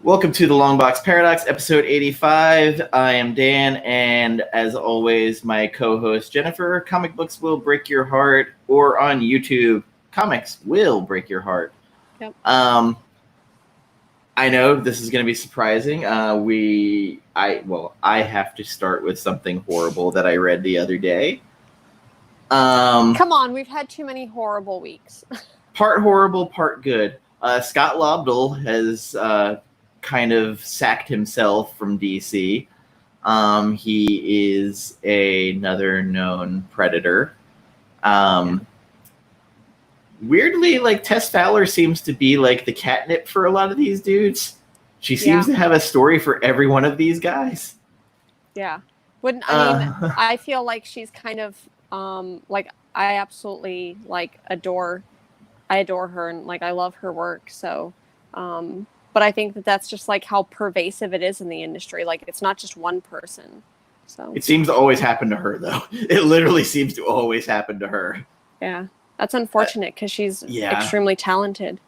Welcome to the LongBox Paradox, episode 85. I am Dan, and as always, my co-host Jennifer. Comic books will break your heart, or on YouTube, comics will break your heart. Yep. I know this is going to be surprising. I have to start with something horrible that I read the other day. Come on, we've had too many horrible weeks. Part horrible, part good. Scott Lobdell has kind of sacked himself from DC. He is another known predator. Weirdly, like, Tess Fowler seems to be like the catnip for a lot of these dudes. She seems to have a story for every one of these guys. Yeah. I feel like she's kind of like, I absolutely adore her, and like I love her work. So but I think that's just like how pervasive it is in the industry. Like, it's not just one person. So it seems to always happen to her, though. It literally seems to always happen to her. Yeah, that's unfortunate because she's extremely talented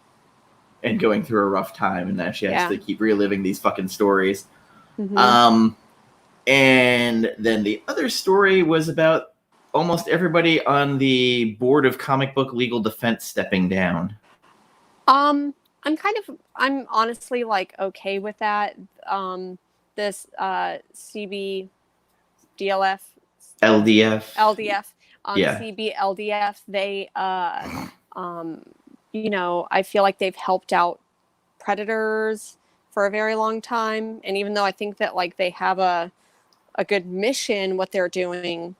and going through a rough time, and now she has to keep reliving these fucking stories. Mm-hmm. And then the other story was about almost everybody on the board of comic book legal defense stepping down. I'm honestly like okay with that. This CB DLF LDF CB LDF, they I feel like they've helped out predators for a very long time, and even though I think that like they have a good mission, what they're doing,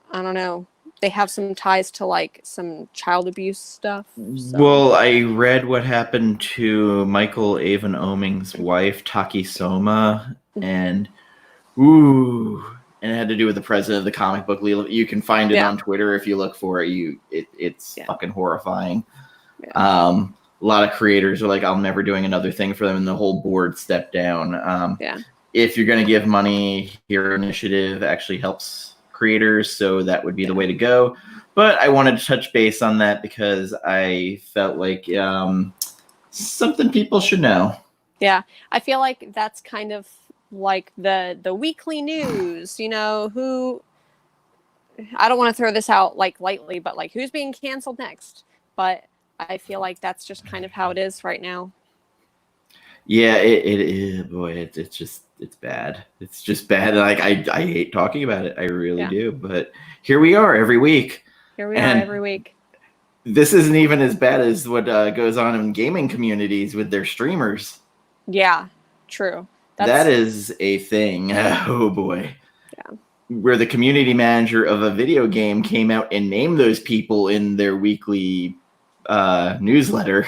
I don't know, they have some ties to like some child abuse stuff. So. Well, I read what happened to Michael Avon Oeming's wife, Taki Soma, and it had to do with the president of the comic book legal. You can find it on Twitter if you look for it. It's fucking horrifying. Yeah. A lot of creators are like, I'm never doing another thing for them, and the whole board stepped down. If you're going to give money, your initiative actually helps creators, so that would be the way to go. But I wanted to touch base on that because I felt like something people should know. Yeah, I feel like that's kind of like the weekly news, who, I don't want to throw this out like lightly, but like who's being canceled next. But I feel like that's just kind of how it is right now. Yeah, it is. Boy, it's bad. It's just bad. Like, I hate talking about it. I really do. But here we are every week. This isn't even as bad as what goes on in gaming communities with their streamers. Yeah, true. That is a thing. Oh boy. Yeah. Where the community manager of a video game came out and named those people in their weekly newsletter.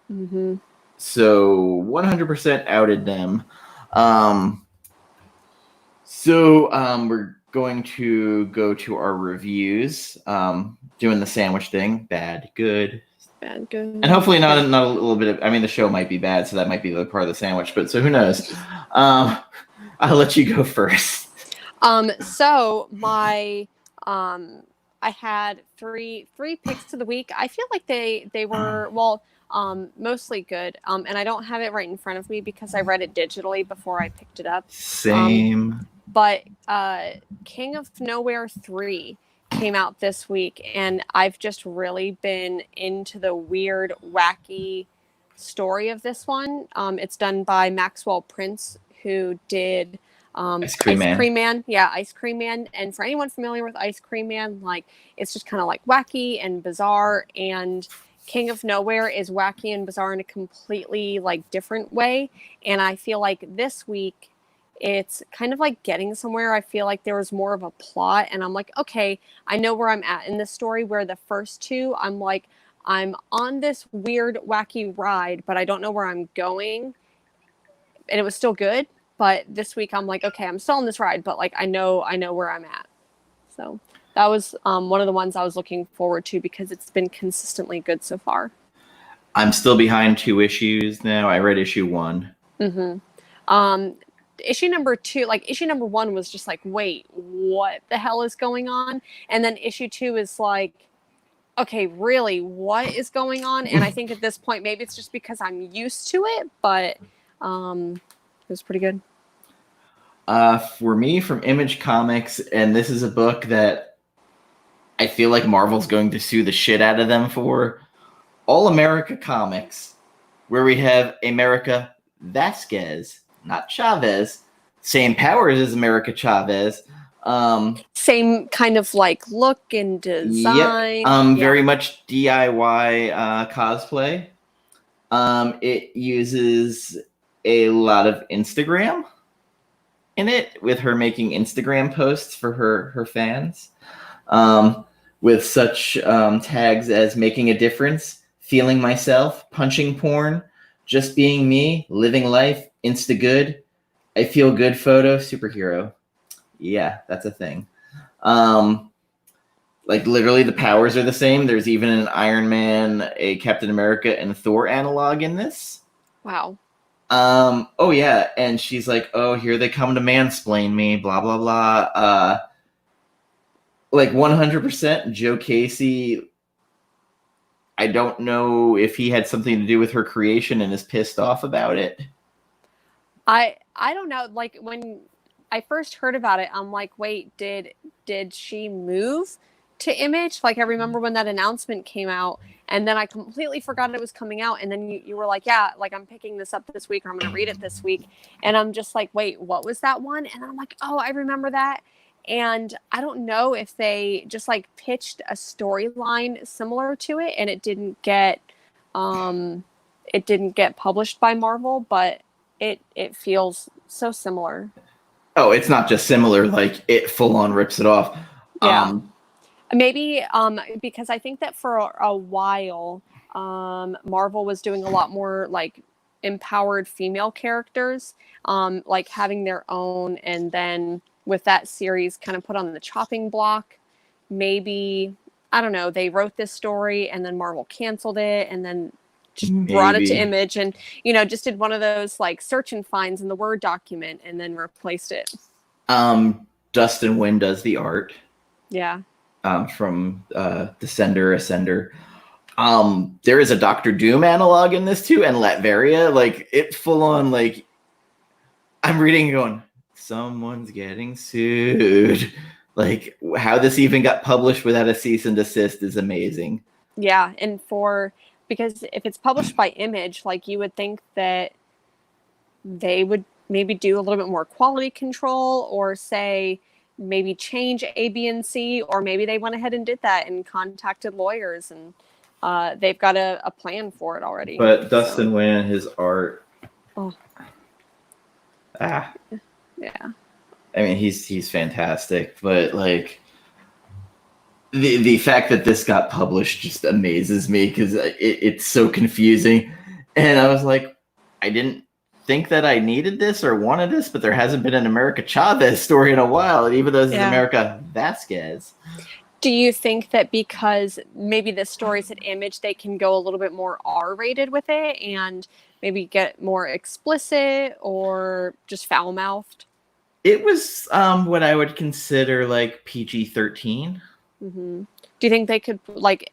Mm-hmm. So 100% outed them. We're going to go to our reviews. Doing the sandwich thing. Bad, good. Bad, good. And hopefully not a little bit of, I mean, the show might be bad, so that might be the part of the sandwich, but so who knows? I'll let you go first. So my, I had three picks to the week. I feel like they were, mostly good. And I don't have it right in front of me because I read it digitally before I picked it up. Same. But King of Nowhere 3 came out this week, and I've just really been into the weird, wacky story of this one. It's done by Maxwell Prince, who did Ice Cream Man. Yeah, Ice Cream Man. And for anyone familiar with Ice Cream Man, like, it's just kind of like wacky and bizarre, and King of Nowhere is wacky and bizarre in a completely like different way. And I feel like this week it's kind of like getting somewhere. I feel like there was more of a plot, and I'm like, okay, I know where I'm at in this story, where the first two, I'm like, I'm on this weird, wacky ride, but I don't know where I'm going. And it was still good. But this week I'm like, okay, I'm still on this ride, but like, I know where I'm at. So that was one of the ones I was looking forward to because it's been consistently good so far. I'm still behind 2 issues now. I read issue 1. Mm-hmm. Issue number 2, like issue number 1 was just like, wait, what the hell is going on? And then issue 2 is like, okay, really, what is going on? And I think at this point, maybe it's just because I'm used to it, but It was pretty good. For me, from Image Comics, and this is a book that I feel like Marvel's going to sue the shit out of them for, All America Comics, where we have America Vasquez, not Chavez, same powers as America Chavez. Same kind of like look and design. Very much DIY cosplay. It uses a lot of Instagram in it, with her making Instagram posts for her fans, with such tags as making a difference, feeling myself, punching porn, just being me, living life, insta good, I feel good photo, superhero. Yeah, that's a thing. Like literally the powers are the same. There's even an Iron Man, a Captain America, and Thor analog in this. Wow. Oh yeah, and she's like, oh, here they come to mansplain me, blah blah blah. Like 100% Joe Casey. I don't know if he had something to do with her creation and is pissed off about it. I don't know. Like when I first heard about it, I'm like, wait, did she move to Image? Like I remember when that announcement came out, and then I completely forgot it was coming out, and then you were like, yeah, like I'm picking this up this week, or I'm gonna read it this week, and I'm just like, wait, what was that one? And I'm like, oh, I remember that. And I don't know if they just like pitched a storyline similar to it, and it didn't get published by Marvel, but it feels so similar. Oh, it's not just similar, like it full on rips it off. Yeah. Maybe because I think that for a while, Marvel was doing a lot more like empowered female characters, like having their own, and then with that series kind of put on the chopping block, maybe, I don't know, they wrote this story and then Marvel canceled it and then just brought it to Image, and just did one of those like search and finds in the Word document and then replaced it. Dustin Nguyen does the art. Yeah. From Descender, Ascender. There is a Doctor Doom analog in this too, and Latveria. Like it full on, like I'm reading and going, someone's getting sued. Like how this even got published without a cease and desist is amazing. Yeah, and because if it's published by Image, like you would think that they would maybe do a little bit more quality control, or say maybe change A, B, and C, or maybe they went ahead and did that and contacted lawyers, and they've got a plan for it already. But Dustin Nguyen, his art. Oh. Yeah. I mean, he's fantastic, but like the fact that this got published just amazes me, because it's so confusing. And I was like, I didn't think that I needed this or wanted this, but there hasn't been an America Chavez story in a while, and even though this is America Vasquez. Do you think that because maybe the story's at Image, they can go a little bit more R-rated with it and maybe get more explicit or just foul-mouthed? It was what I would consider like PG-13. Mm-hmm. Do you think they could, like,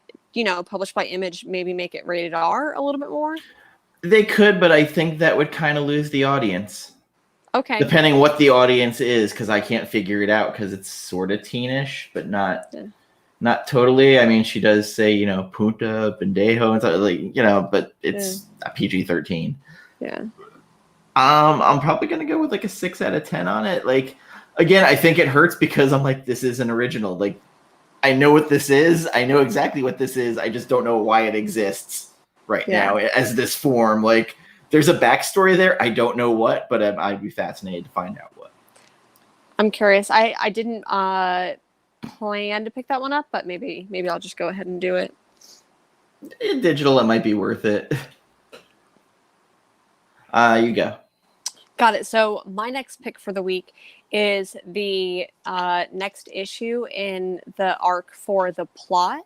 published by Image, maybe make it rated R a little bit more? They could, but I think that would kind of lose the audience. Okay. Depending what the audience is, because I can't figure it out, because it's sort of teenish, but not totally. I mean, she does say, punta, pendejo, and stuff, like, but it's a PG-13. Yeah. I'm probably going to go with like a 6 out of 10 on it. Like, again, I think it hurts because I'm like, this is an original. Like, I know what this is. I know exactly what this is. I just don't know why it exists right now as this form. Like, there's a backstory there. I don't know what, but I'd be fascinated to find out what. I'm curious. I didn't plan to pick that one up, but maybe I'll just go ahead and do it. In digital, it might be worth it. You go. Got it. So my next pick for the week is the next issue in the arc for The Plot,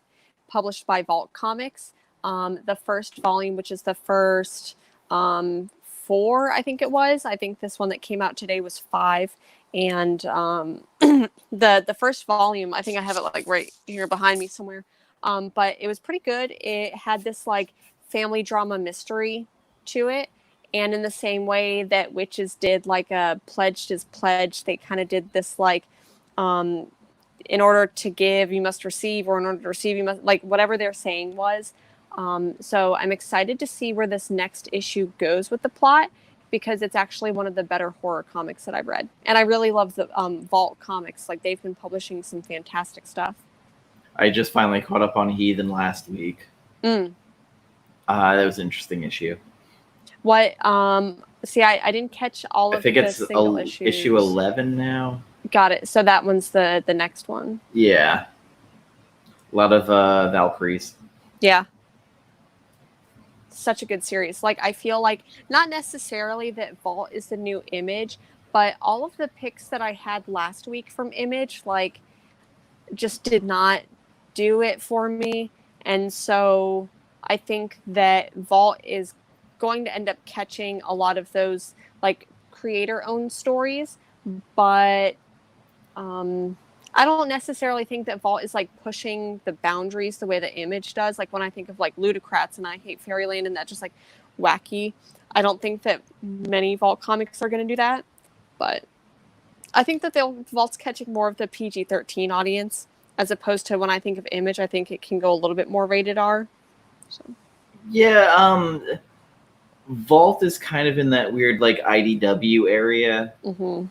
published by Vault Comics. The first volume, which is the first 4, I think it was. I think this one that came out today was 5. And the first volume, I think I have it like right here behind me somewhere. But it was pretty good. It had this like family drama mystery to it. And in the same way that witches did like a pledged is pledged, they kind of did this like, in order to give, you must receive, or in order to receive, you must, like whatever their saying was. So I'm excited to see where this next issue goes with the plot, because it's actually one of the better horror comics that I've read. And I really love the Vault comics. Like they've been publishing some fantastic stuff. I just finally caught up on Heathen last week. That was an interesting issue. What? See, I didn't catch all of the single issues. Issue 11 now. Got it. So that one's the next one. Yeah. A lot of Valkyries. Yeah. Such a good series. Like, I feel like not necessarily that Vault is the new Image, but all of the picks that I had last week from Image, like, just did not do it for me. And so I think that Vault is going to end up catching a lot of those, like, creator-owned stories, but I don't necessarily think that Vault is like pushing the boundaries the way that Image does. Like when I think of like Ludocrats and I Hate Fairyland and that just like wacky, I don't think that many Vault comics are going to do that. But I think that Vault's catching more of the PG-13 audience, as opposed to when I think of Image, I think it can go a little bit more rated R. So. Yeah, Vault is kind of in that weird like IDW area. Mm-hmm.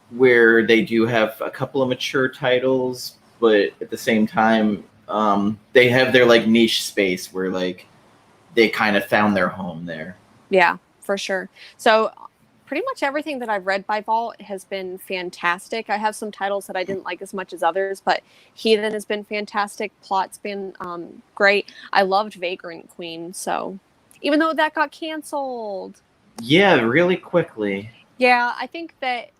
Where they do have a couple of mature titles, but at the same time, they have their like niche space where like they kind of found their home there. Yeah, for sure. So pretty much everything that I've read by Vault has been fantastic. I have some titles that I didn't like as much as others, but Heathen has been fantastic. Plot's been great. I loved Vagrant Queen, so even though that got canceled. Yeah, really quickly. Yeah, I think that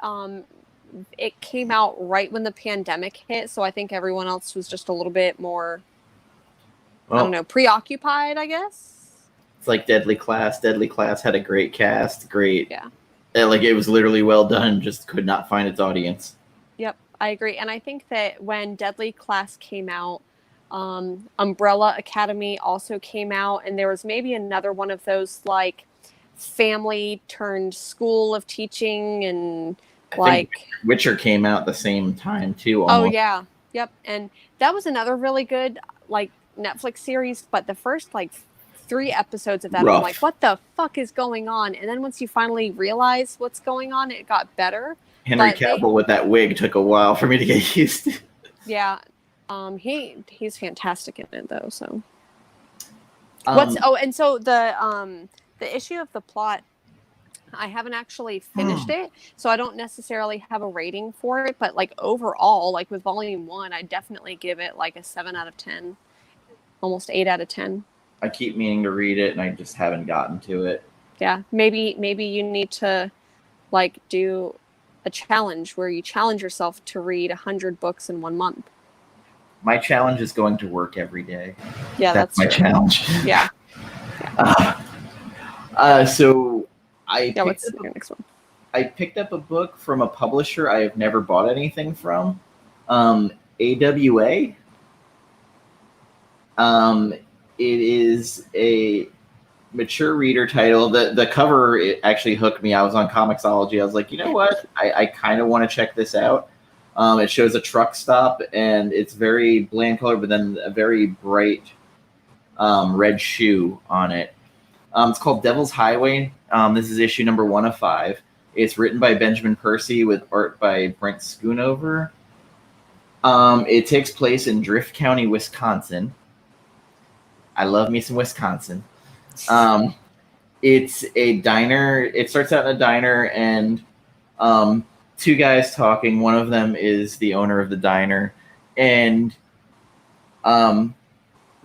it came out right when the pandemic hit, so I think everyone else was just a little bit more, I don't know, preoccupied, I guess. It's like Deadly Class. Deadly Class had a great cast, great. Yeah. Like it was literally well done, just could not find its audience. Yep, I agree. And I think that when Deadly Class came out, Umbrella Academy also came out, and there was maybe another one of those like family turned school of teaching, and like Witcher came out the same time too. Almost. Oh yeah, yep. And that was another really good like Netflix series, but the first like 3 episodes of that, I'm like, what the fuck is going on? And then once you finally realize what's going on, it got better. Henry Cavill with that wig took a while for me to get used to. Yeah, he's fantastic in it though. So and so the issue of the plot, I haven't actually finished it, so I don't necessarily have a rating for it, but like overall, like with volume 1, I definitely give it like a 7 out of 10, almost 8 out of 10. I keep meaning to read it and I just haven't gotten to it. Yeah, maybe you need to like do a challenge where you challenge yourself to read 100 books in 1 month. My challenge is going to work every day. Yeah, that's my true. challenge. Yeah. So what's your next one? I picked up a book from a publisher I have never bought anything from, AWA. It is a mature reader title. The cover, it actually hooked me. I was on Comixology. I was like, you know what? I kind of want to check this out. It shows a truck stop, and it's very bland color, but then a very bright red shoe on it. It's called Devil's Highway. This is issue number 1 of 5. It's written by Benjamin Percy with art by Brent Schoonover. It takes place in Drift County, Wisconsin. I love me some Wisconsin. It's a diner. It starts out in a diner, and 2 guys talking. One of them is the owner of the diner, and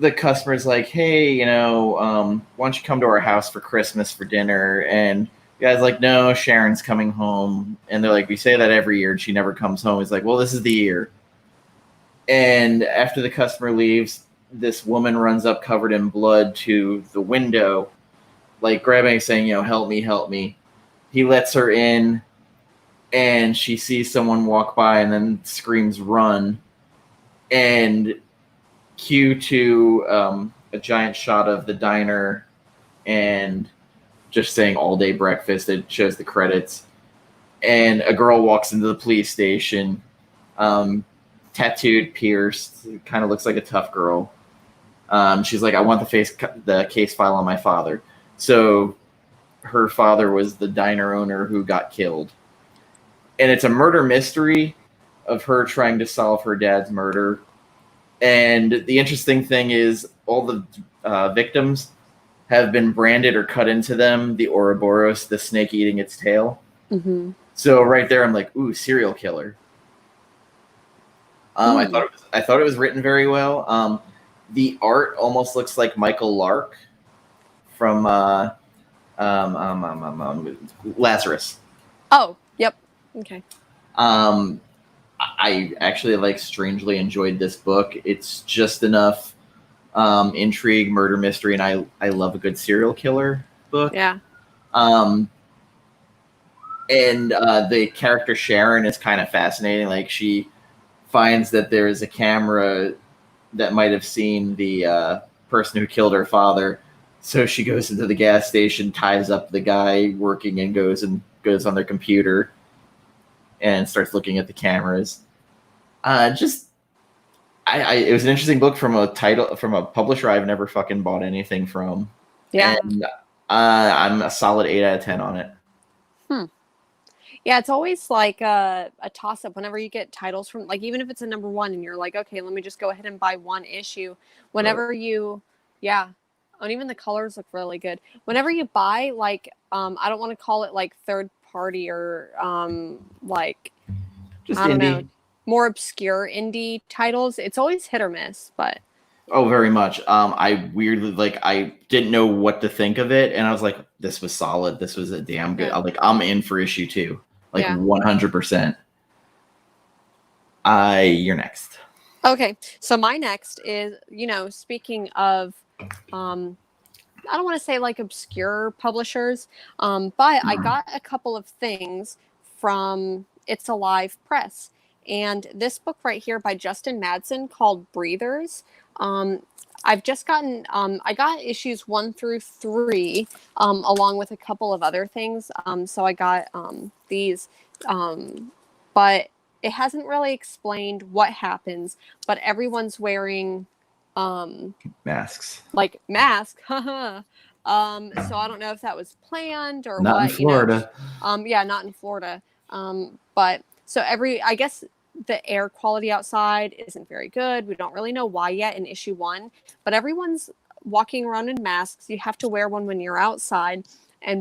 the customer's like, hey, why don't you come to our house for Christmas for dinner? And the guy's like, no, Sharon's coming home. And they're like, we say that every year and she never comes home. He's like, well, this is the year. And after the customer leaves, this woman runs up covered in blood to the window, like grabbing, saying, help me, help me. He lets her in, and she sees someone walk by and then screams, run. And cue to a giant shot of the diner and just saying all day breakfast. It shows the credits. And a girl walks into the police station, tattooed, pierced, kind of looks like a tough girl. She's like, I want the case file on my father. So her father was the diner owner who got killed. And it's a murder mystery of her trying to solve her dad's murder. And the interesting thing is all the victims have been branded or cut into them the Ouroboros, the snake eating its tail. Mm-hmm. So right there, I'm like, ooh, serial killer. I thought it was written very well. The art almost looks like Michael Lark from Lazarus. Oh, yep. Okay. I actually strangely enjoyed this book. It's just enough intrigue, murder mystery, and I love a good serial killer book. Yeah. And the character Sharon is kind of fascinating. Like, she finds that there is a camera that might have seen the person who killed her father. So she goes into the gas station, ties up the guy working, and goes on their computer and starts looking at the cameras. It was an interesting book from a publisher I've never fucking bought anything from. Yeah. And I'm a solid 8 out of 10 on it. Yeah, it's always like a toss-up whenever you get titles from, like, even if it's a number one and you're like, okay, let me just go ahead and buy one issue. Whenever and even the colors look really good. Whenever you buy, like, I don't want to call it like third party or like, just I don't indie. know, more obscure indie titles, it's always hit or miss, but. Oh, very much. I weirdly, I didn't know what to think of it, and I was like, this was solid. This was a damn good. Yeah. I'm in for issue 2. 100%. You're next. Okay, so my next is, speaking of, I don't want to say like obscure publishers, but I got a couple of things from It's Alive Press. And this book right here by Justin Madsen called Breathers. I've just gotten, I got issues 1 through 3, along with a couple of other things. So I got these, but it hasn't really explained what happens, but everyone's wearing masks. Like masks. So I don't know if that was planned or not what. In Florida. Yeah, not in Florida. But so I guess the air quality outside isn't very good. We don't really know why yet in issue 1, but everyone's walking around in masks. You have to wear one when you're outside,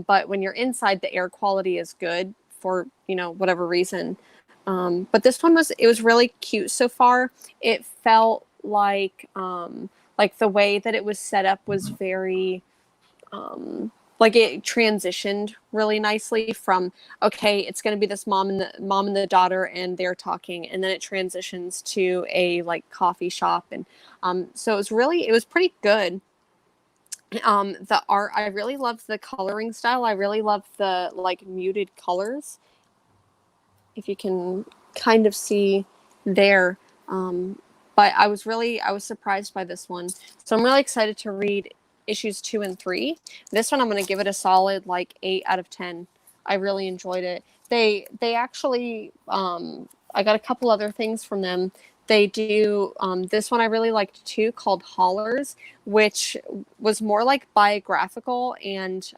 but when you're inside, the air quality is good for, whatever reason. But this one was really cute so far. It felt like the way that it was set up was very, it transitioned really nicely from, okay, it's going to be this mom and the daughter and they're talking, and then it transitions to a coffee shop, and so it was pretty good. The art, I really loved the coloring style. I really loved the muted colors, if you can kind of see there. But I was surprised by this one. So I'm really excited to read issues 2 and 3. This one, I'm going to give it a solid 8 out of 10. I really enjoyed it. They actually, I got a couple other things from them. They do, this one I really liked too, called Hollers, which was more biographical and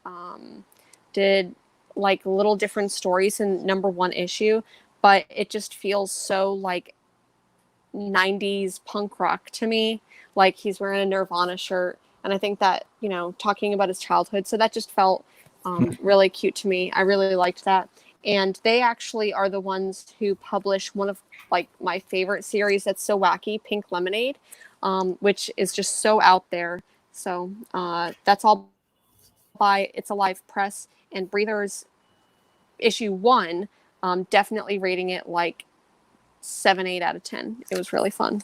did little different stories in number 1 issue, but it just feels so 90s punk rock to me. He's wearing a Nirvana shirt, and I think that, talking about his childhood, so that just felt really cute to me. I really liked that. And they actually are the ones who publish one of my favorite series that's so wacky, Pink Lemonade, which is just so out there. So that's all by It's Alive Press. And Breathers issue 1, definitely rating it 7-8 out of 10. It was really fun.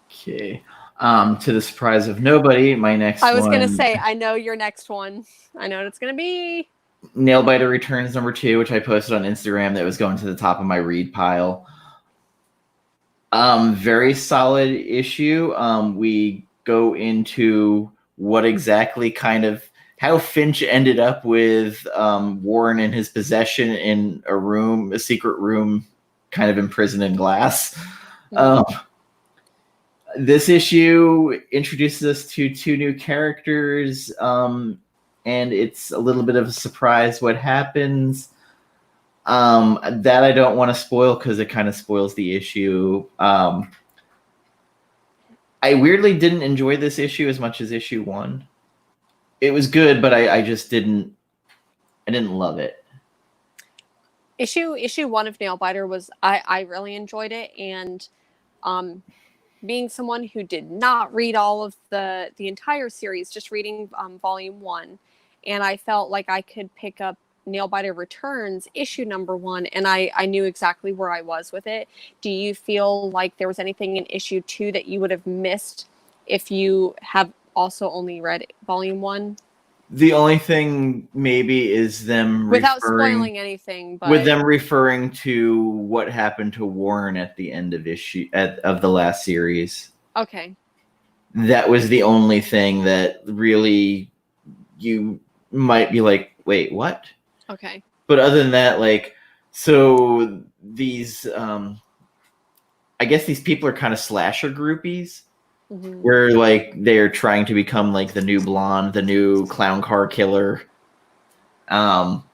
Okay. To the surprise of nobody, my next one. I was going to say, I know your next one. I know what it's going to be. Nailbiter Returns number 2, which I posted on Instagram, that was going to the top of my read pile. Very solid issue. We go into what exactly kind of how Finch ended up with Warren in his possession in a secret room, kind of imprisoned in glass. This issue introduces us to 2 new characters, and it's a little bit of a surprise what happens. That I don't want to spoil because it kind of spoils the issue. I weirdly didn't enjoy this issue as much as issue 1. It was good, but I just didn't love it. Issue 1 of Nailbiter was I really enjoyed it, and being someone who did not read all of the entire series, just reading volume 1, and I felt like I could pick up Nailbiter Returns issue number 1, and I knew exactly where I was with it. Do you feel like there was anything in issue 2 that you would have missed if you have also only read volume 1? The only thing maybe is them without spoiling anything, but with them referring to what happened to Warren at the end of of the last series. Okay. That was the only thing that really you might be like, wait, what? Okay. But other than that, like, so these, I guess these people are kind of slasher groupies. Mm-hmm. Where like they're trying to become like the new blonde, the new clown car killer. And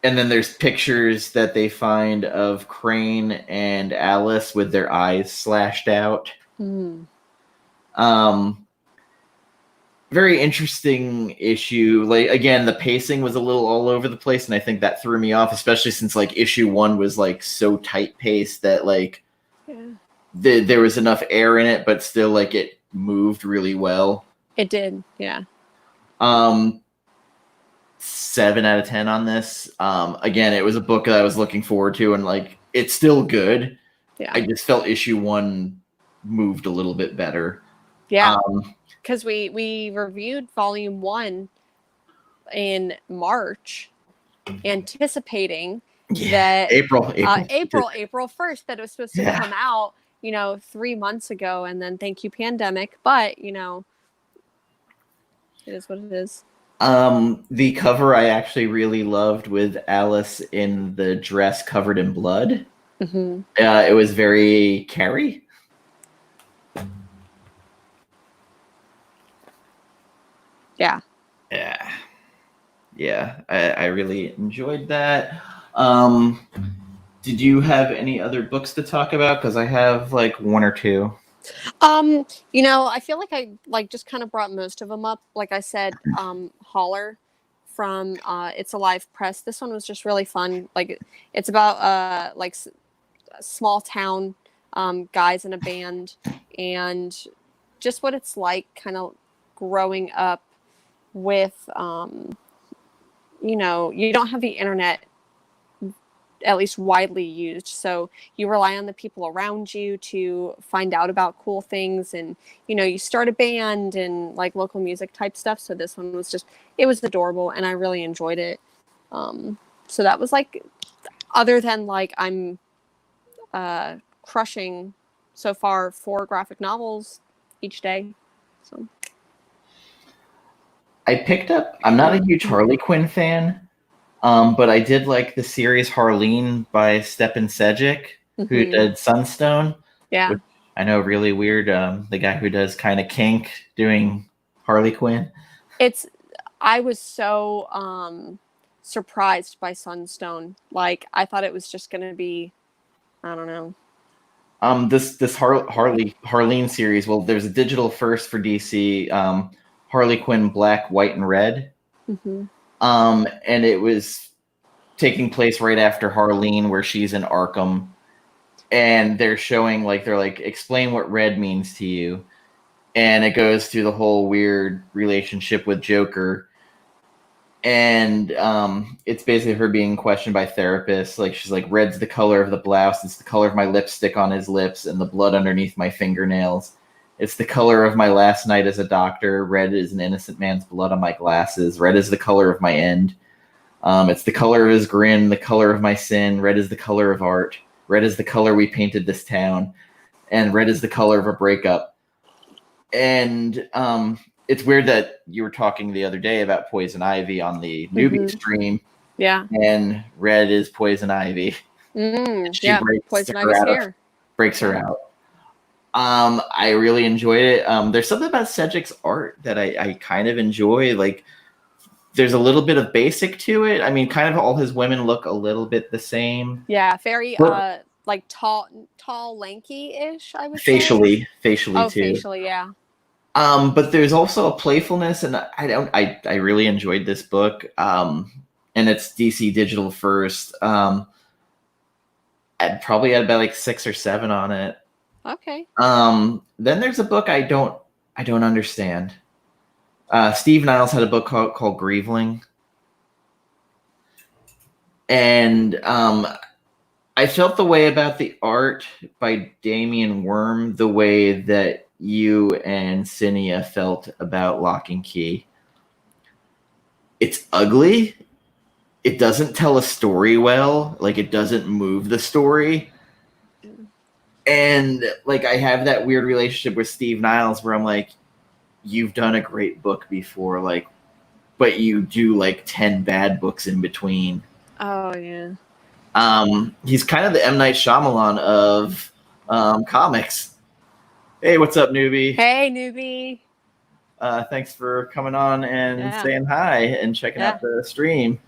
then there's pictures that they find of Crane and Alice with their eyes slashed out. Mm. Very interesting issue. Like, again, the pacing was a little all over the place, and I think that threw me off, especially since like issue 1 was like so tight paced that like there was enough air in it, but still like it moved really well. It did, yeah. 7 out of 10 on this. Again, it was a book that I was looking forward to, and like it's still good. Yeah. I just felt issue 1 moved a little bit better. Yeah. Because we reviewed volume 1 in March, anticipating that April 1st that it was supposed to come out, 3 months ago, and then thank you pandemic, but it is what it is. The cover I actually really loved with Alice in the dress covered in blood. Mm-hmm. It was very Carrie. Yeah. I really enjoyed that. Did you have any other books to talk about? Because I have like 1 or 2. I feel like I just kind of brought most of them up. Like I said, Holler from It's Alive Press. This one was just really fun. Like it's about a small town guys in a band, and just what it's like kind of growing up with you don't have the internet at least widely used, so you rely on the people around you to find out about cool things, and you start a band and like local music type stuff. So this one was it was adorable, and I really enjoyed it. So that was like, other than like I'm crushing so far 4 graphic novels each day. So I picked up, I'm not a huge Harley Quinn fan, but I did like the series Harleen by Stepan Sejic, who did Sunstone. Yeah. Which I know, really weird. The guy who does kind of Kink doing Harley Quinn. I was so surprised by Sunstone. Like, I thought it was just going to be, I don't know. This Harleen series, well, there's a digital first for DC, Harley Quinn Black, White, and Red. Mm-hmm. And it was taking place right after Harleen, where she's in Arkham, and they're showing they're like, explain what red means to you, and it goes through the whole weird relationship with Joker, and it's basically her being questioned by therapists. Like, she's like, red's the color of the blouse, it's the color of my lipstick on his lips and the blood underneath my fingernails. It's the color of my last night as a doctor. Red is an innocent man's blood on my glasses. Red is the color of my end. It's the color of his grin, the color of my sin. Red is the color of art. Red is the color we painted this town. And red is the color of a breakup. And it's weird that you were talking the other day about Poison Ivy on the newbie stream. Yeah. And Red is Poison Ivy. She breaks Poison her Ivy's out. hair. Breaks her out. I really enjoyed it. There's something about Cedric's art that I kind of enjoy. Like, there's a little bit of basic to it. I mean, kind of all his women look a little bit the same. Yeah, very like tall, lanky-ish, I would say. Facially too. Facially, yeah. But there's also a playfulness, and I really enjoyed this book. And it's DC Digital first. I'd probably had about like 6 or 7 on it. Okay. Then there's a book I don't understand. Steve Niles had a book called Grieveling. And I felt the way about the art by Damian Worm the way that you and Cinia felt about Lock and Key. It's ugly. It doesn't tell a story well. Like, it doesn't move the story. And like, I have that weird relationship with Steve Niles where I'm like, you've done a great book before, like, but you do like 10 bad books in between. Oh yeah. He's kind of the M. Night Shyamalan of comics. Hey, what's up, newbie? Hey, newbie. Thanks for coming on and saying hi and checking out the stream.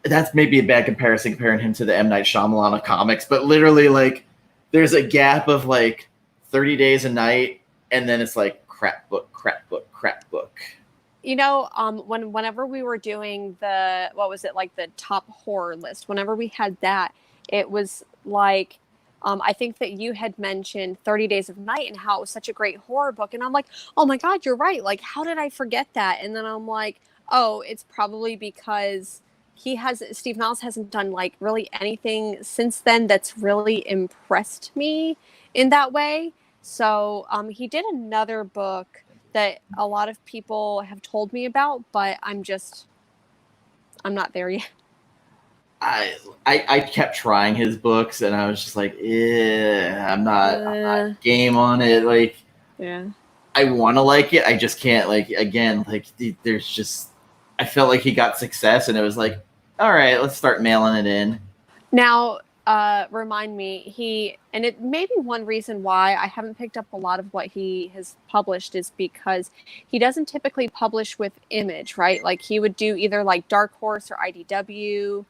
That's maybe a bad comparison comparing him to the M. Night Shyamalan of comics, but literally, like, there's a gap of like 30 days a night, and then it's like crap book. You know, whenever we were doing the, what was it, like the top horror list, whenever we had that, it was like, I think that you had mentioned 30 Days of Night and how it was such a great horror book. And I'm like, oh my God, you're right. Like, how did I forget that? And then I'm like, oh, it's probably because Steve Niles hasn't done like really anything since then that's really impressed me in that way. So he did another book that a lot of people have told me about, but I'm not there yet. I kept trying his books, and I was just like, I'm not game on it. Like, I want to like it, I just can't. Like, again, like, there's just, I felt like he got success, and it was like, all right, let's start mailing it in. Now, remind me, and it may be one reason why I haven't picked up a lot of what he has published is because he doesn't typically publish with Image, right? Like, he would do either like Dark Horse or IDW.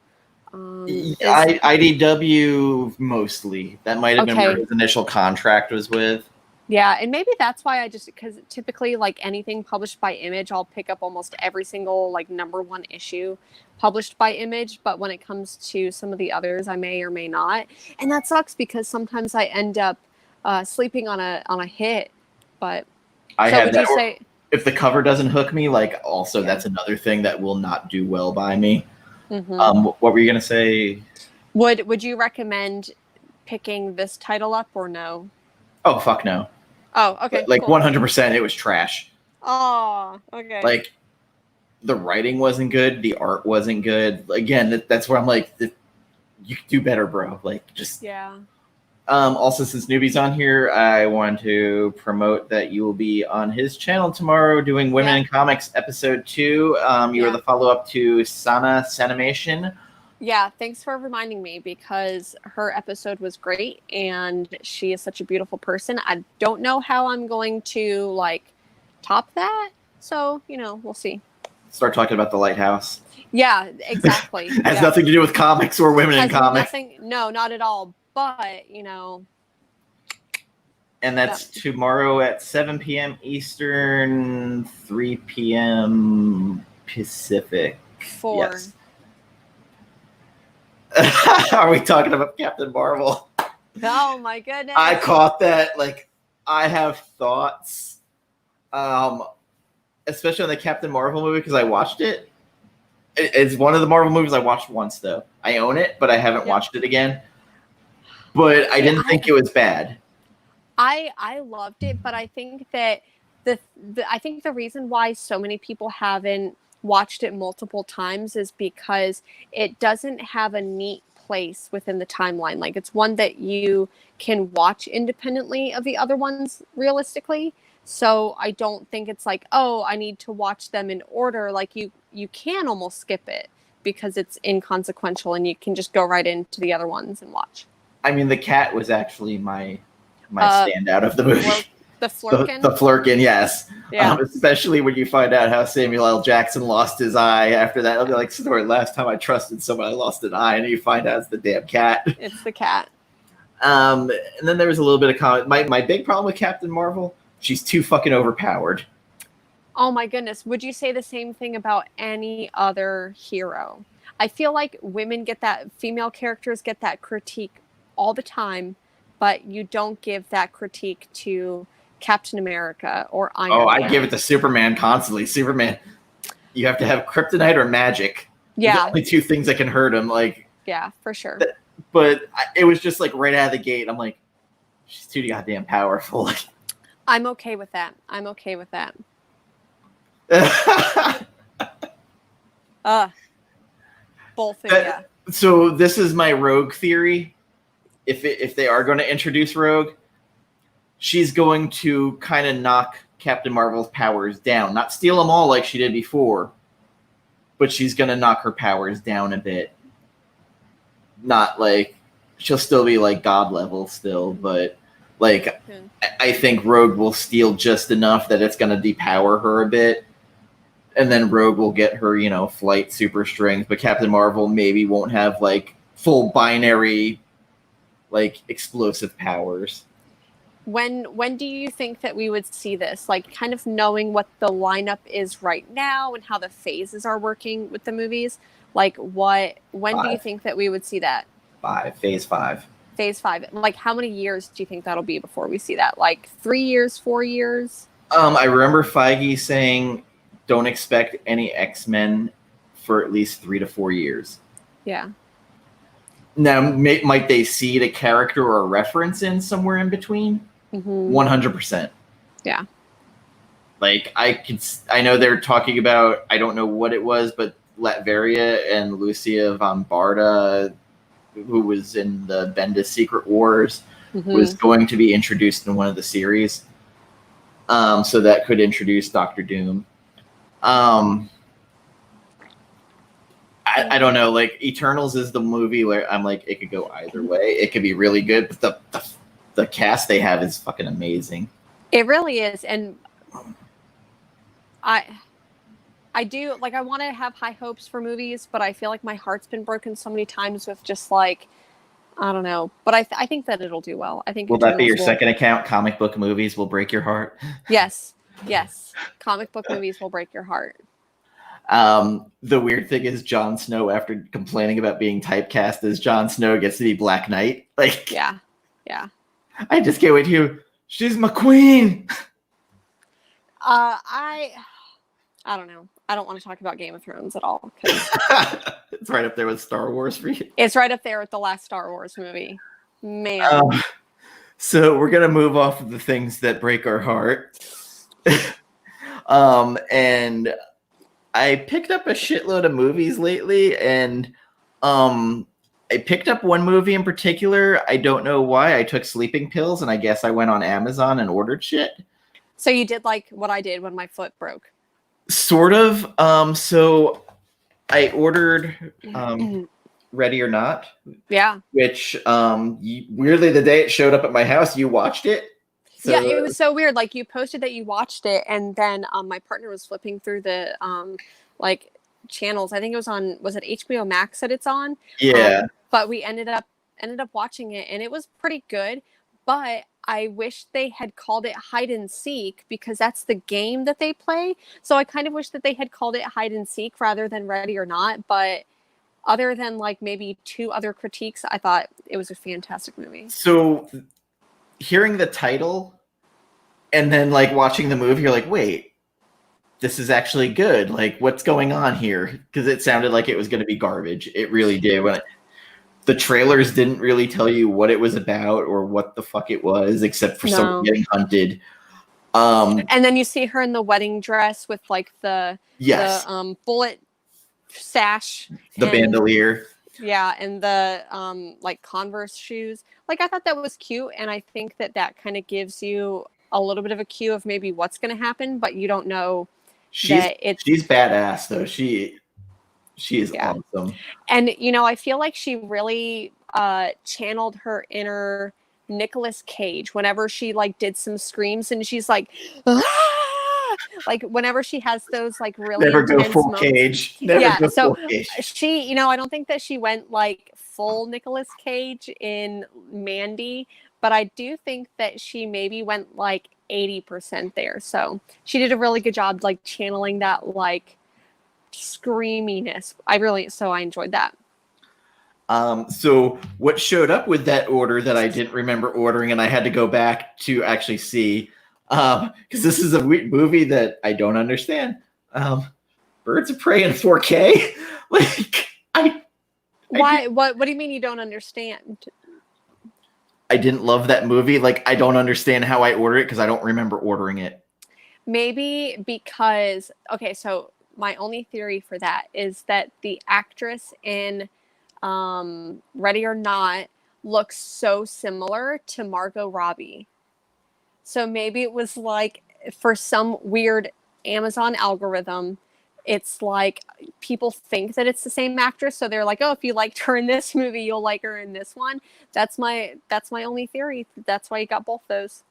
IDW mostly. That might have been where his initial contract was with. Yeah, and maybe that's why because typically, like, anything published by Image, I'll pick up almost every single, like, #1 issue published by Image, but when it comes to some of the others, I may or may not. And that sucks because sometimes I end up sleeping on a hit, but... I have that, say, if the cover doesn't hook me, like, also that's another thing that will not do well by me. Mm-hmm. What were you going to say? Would you recommend picking this title up or no? Oh, fuck no. Oh, okay. Like, cool. 100% it was trash. Oh, okay. Like, the writing wasn't good. The art wasn't good. Again, that's where I'm like, you could do better, bro. Like, just... Yeah. Also, since Newbie's on here, I want to promote that you will be on his channel tomorrow doing Women in Comics episode 2. You are the follow-up to Sana Sanimation. Yeah, thanks for reminding me because her episode was great and she is such a beautiful person. I don't know how I'm going to, like, top that. So, we'll see. Start talking about the Lighthouse. Yeah, exactly. Has nothing to do with comics or women in comics. No, not at all. But, And that's tomorrow at 7 p.m. Eastern, 3 p.m. Pacific. 4. Yes. Are we talking about Captain Marvel? Oh my goodness. I caught that. Like, I have thoughts. Especially on the Captain Marvel movie because I watched it. It's one of the Marvel movies I watched once, though. I own it, but I haven't watched it again. But I didn't think it was bad. I loved it, but I think that the reason why so many people haven't watched it multiple times is because it doesn't have a neat place within the timeline. Like, it's one that you can watch independently of the other ones realistically. So I don't think it's like, oh, I need to watch them in order. Like you can almost skip it because it's inconsequential and you can just go right into the other ones and watch. I mean, the cat was actually my standout of the movie. The Flurkin? The Flurkin, yes. Yeah. Especially when you find out how Samuel L. Jackson lost his eye after that. It'll be like, story, last time I trusted someone, I lost an eye, and you find out it's the damn cat. It's the cat. And then there was a little bit of comment. My big problem with Captain Marvel, she's too fucking overpowered. Oh my goodness. Would you say the same thing about any other hero? I feel like female characters get that critique all the time, but you don't give that critique to Captain America or Iron Man. I give it to Superman constantly. Superman, you have to have kryptonite or magic. Yeah. The only two things that can hurt him. Like, yeah, for sure. But it was just like right out of the gate. I'm like, she's too goddamn powerful. I'm okay with that. Both of you. So this is my Rogue theory. If they are going to introduce Rogue, she's going to kind of knock Captain Marvel's powers down. Not steal them all like she did before, but she's going to knock her powers down a bit. Not like she'll still be like God level still, but like I think Rogue will steal just enough that it's going to depower her a bit. And then Rogue will get her, flight super strength, but Captain Marvel maybe won't have like full binary like explosive powers. When do you think that we would see this? Like kind of knowing what the lineup is right now and how the phases are working with the movies. Like when do you think that we would see that? Phase 5. Phase 5. Like how many years do you think that'll be before we see that? Like 3 years, 4 years? I remember Feige saying don't expect any X-Men for at least 3 to 4 years. Yeah. Now, might they seed a character or a reference in somewhere in between? 100%. Yeah. Like, I know they're talking about, I don't know what it was, but Latveria and Lucia von Barda, who was in the Bendis Secret Wars, was going to be introduced in one of the series. So that could introduce Doctor Doom. I don't know. Like Eternals is the movie where I'm like, it could go either way. It could be really good, but the cast they have is fucking amazing. It really is, and I do like. I want to have high hopes for movies, but I feel like my heart's been broken so many times with just like, I don't know. But I think that it'll do well. I think. Will that be your second account? Comic book movies will break your heart. Yes. Comic book movies will break your heart. The weird thing is Jon Snow, after complaining about being typecast as Jon Snow, gets to be Black Knight. Like, yeah. I just can't wait to hear, she's my queen. I don't know. I don't want to talk about Game of Thrones at all. It's right up there with Star Wars for you. It's right up there with the last Star Wars movie. Man. So we're gonna move off of the things that break our heart. And I picked up a shitload of movies lately, and I picked up one movie in particular. I don't know why. I took sleeping pills, and I guess I went on Amazon and ordered shit. So you did like what I did when my foot broke? Sort of. So I ordered Ready or Not. Yeah. Which weirdly, the day it showed up at my house, you watched it. So, yeah, it was so weird. Like you posted that you watched it, and then my partner was flipping through the like channels. I think it was it HBO Max that it's on? Yeah. But we ended up watching it, and it was pretty good. But I wish they had called it Hide and Seek, because that's the game that they play. So I kind of wish that they had called it Hide and Seek rather than Ready or Not. But other than like maybe 2 other critiques, I thought it was a fantastic movie. So hearing the title and then like watching the movie, you're like, wait, this is actually good. Like, what's going on here? Because it sounded like it was going to be garbage. It really did. The trailers didn't really tell you what it was about or what the fuck it was, except for someone getting hunted. And then you see her in the wedding dress with like the bullet sash, the bandolier. Yeah, and the like Converse shoes. Like I thought that was cute, and I think that kind of gives you a little bit of a cue of maybe what's going to happen, but you don't know she's badass though. She is awesome. And I feel like she really channeled her inner Nicolas Cage whenever she like did some screams, and she's like, ah! Like whenever she has those like really intense moments. Cage. Full cage. She, I don't think that she went like full Nicolas Cage in Mandy, but I do think that she maybe went like 80% there. So she did a really good job like channeling that like screaminess. I enjoyed that. So what showed up with that order that I didn't remember ordering, and I had to go back to actually see, because this is a movie that I don't understand. Birds of Prey in 4K. Like why? What do you mean you don't understand? I didn't love that movie. Like I don't understand how I ordered it because I don't remember ordering it. Maybe because so my only theory for that is that the actress in Ready or Not looks so similar to Margot Robbie. So maybe it was like for some weird Amazon algorithm, it's like people think that it's the same actress. So they're like, oh, if you liked her in this movie, you'll like her in this one. That's my only theory. That's why you got both those.